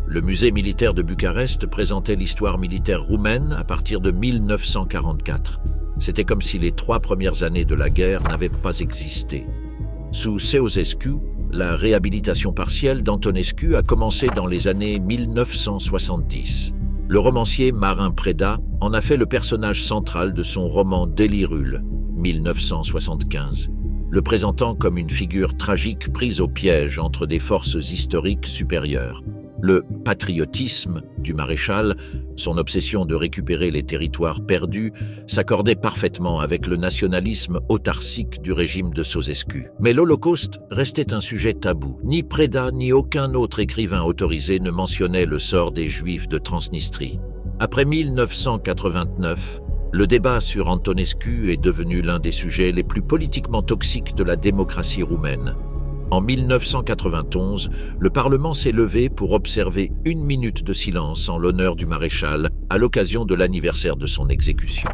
Le musée militaire de Bucarest présentait l'histoire militaire roumaine à partir de 1944. C'était comme si les 3 premières années de la guerre n'avaient pas existé. Sous Ceausescu, la réhabilitation partielle d'Antonescu a commencé dans les années 1970. Le romancier Marin Preda en a fait le personnage central de son roman Délirule, 1975, le présentant comme une figure tragique prise au piège entre des forces historiques supérieures. Le patriotisme du maréchal, son obsession de récupérer les territoires perdus, s'accordait parfaitement avec le nationalisme autarcique du régime de Ceausescu. Mais l'Holocauste restait un sujet tabou. Ni Preda ni aucun autre écrivain autorisé ne mentionnait le sort des Juifs de Transnistrie. Après 1989, le débat sur Antonescu est devenu l'un des sujets les plus politiquement toxiques de la démocratie roumaine. En 1991, le Parlement s'est levé pour observer 1 minute de silence en l'honneur du maréchal à l'occasion de l'anniversaire de son exécution.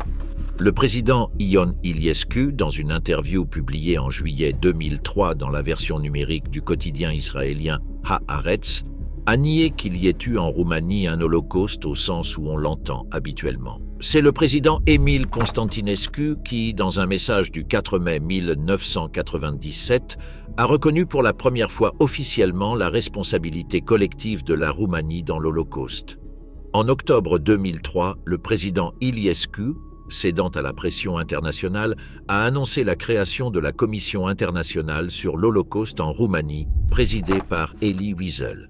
Le président Ion Iliescu, dans une interview publiée en juillet 2003 dans la version numérique du quotidien israélien Haaretz, a nié qu'il y ait eu en Roumanie un holocauste au sens où on l'entend habituellement. C'est le président Emil Constantinescu qui, dans un message du 4 mai 1997, a reconnu pour la première fois officiellement la responsabilité collective de la Roumanie dans l'Holocauste. En octobre 2003, le président Iliescu cédant à la pression internationale, a annoncé la création de la Commission internationale sur l'Holocauste en Roumanie, présidée par Elie Wiesel.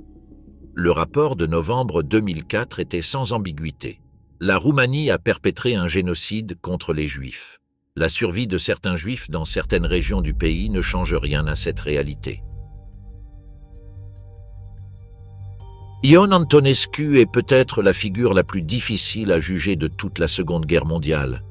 Le rapport de novembre 2004 était sans ambiguïté. La Roumanie a perpétré un génocide contre les Juifs. La survie de certains Juifs dans certaines régions du pays ne change rien à cette réalité. Ion Antonescu est peut-être la figure la plus difficile à juger de toute la Seconde Guerre mondiale.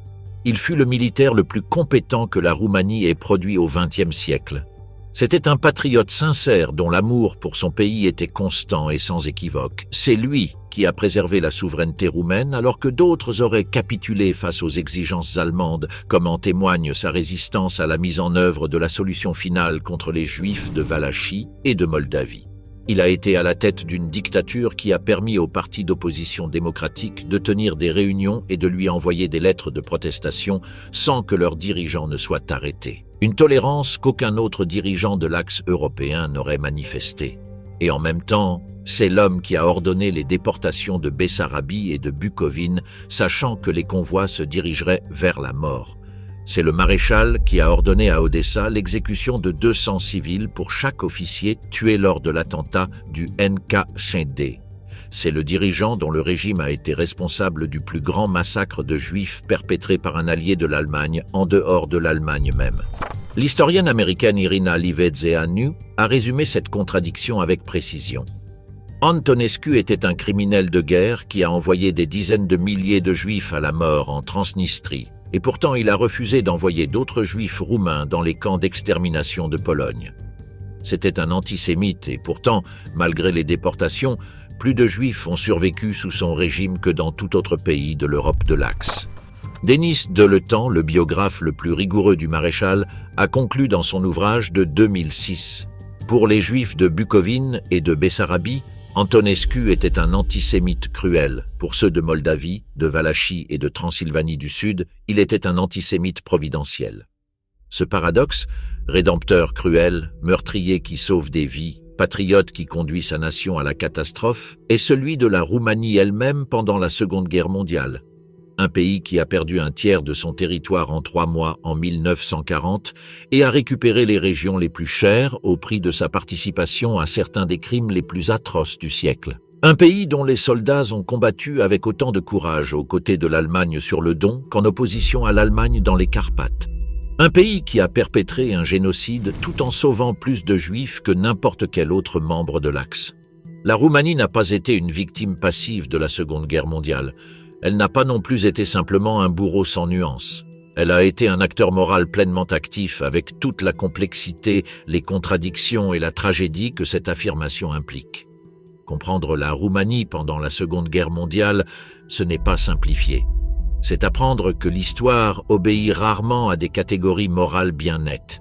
Il fut le militaire le plus compétent que la Roumanie ait produit au XXe siècle. C'était un patriote sincère dont l'amour pour son pays était constant et sans équivoque. C'est lui qui a préservé la souveraineté roumaine alors que d'autres auraient capitulé face aux exigences allemandes, comme en témoigne sa résistance à la mise en œuvre de la solution finale contre les Juifs de Valachie et de Moldavie. Il a été à la tête d'une dictature qui a permis aux partis d'opposition démocratique de tenir des réunions et de lui envoyer des lettres de protestation sans que leurs dirigeants ne soient arrêtés. Une tolérance qu'aucun autre dirigeant de l'axe européen n'aurait manifestée. Et en même temps, c'est l'homme qui a ordonné les déportations de Bessarabie et de Bukovine, sachant que les convois se dirigeraient vers la mort. C'est le maréchal qui a ordonné à Odessa l'exécution de 200 civils pour chaque officier tué lors de l'attentat du NKVD. C'est le dirigeant dont le régime a été responsable du plus grand massacre de Juifs perpétré par un allié de l'Allemagne en dehors de l'Allemagne même. L'historienne américaine Irina Livezeanu a résumé cette contradiction avec précision. Antonescu était un criminel de guerre qui a envoyé des dizaines de milliers de Juifs à la mort en Transnistrie, et pourtant il a refusé d'envoyer d'autres Juifs roumains dans les camps d'extermination de Pologne. C'était un antisémite et pourtant, malgré les déportations, plus de Juifs ont survécu sous son régime que dans tout autre pays de l'Europe de l'Axe. Denis Deletan, le biographe le plus rigoureux du maréchal, a conclu dans son ouvrage de 2006 « Pour les Juifs de Bukovine et de Bessarabie, Antonescu était un antisémite cruel. Pour ceux de Moldavie, de Valachie et de Transylvanie du Sud, il était un antisémite providentiel. » Ce paradoxe, rédempteur cruel, meurtrier qui sauve des vies, patriote qui conduit sa nation à la catastrophe, est celui de la Roumanie elle-même pendant la Seconde Guerre mondiale. Un pays qui a perdu un tiers de son territoire en 3 mois en 1940 et a récupéré les régions les plus chères au prix de sa participation à certains des crimes les plus atroces du siècle. Un pays dont les soldats ont combattu avec autant de courage aux côtés de l'Allemagne sur le Don qu'en opposition à l'Allemagne dans les Carpates. Un pays qui a perpétré un génocide tout en sauvant plus de Juifs que n'importe quel autre membre de l'Axe. La Roumanie n'a pas été une victime passive de la Seconde Guerre mondiale. Elle n'a pas non plus été simplement un bourreau sans nuance. Elle a été un acteur moral pleinement actif avec toute la complexité, les contradictions et la tragédie que cette affirmation implique. Comprendre la Roumanie pendant la Seconde Guerre mondiale, ce n'est pas simplifier. C'est apprendre que l'histoire obéit rarement à des catégories morales bien nettes,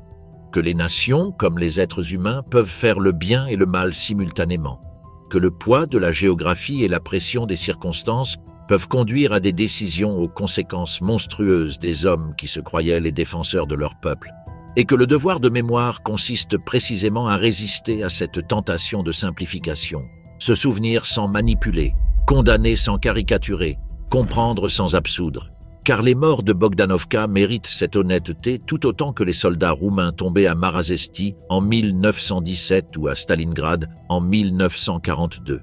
que les nations, comme les êtres humains, peuvent faire le bien et le mal simultanément, que le poids de la géographie et la pression des circonstances peuvent conduire à des décisions aux conséquences monstrueuses des hommes qui se croyaient les défenseurs de leur peuple, et que le devoir de mémoire consiste précisément à résister à cette tentation de simplification, se souvenir sans manipuler, condamner sans caricaturer, comprendre sans absoudre. Car les morts de Bogdanovka méritent cette honnêteté tout autant que les soldats roumains tombés à Marasesti en 1917 ou à Stalingrad en 1942.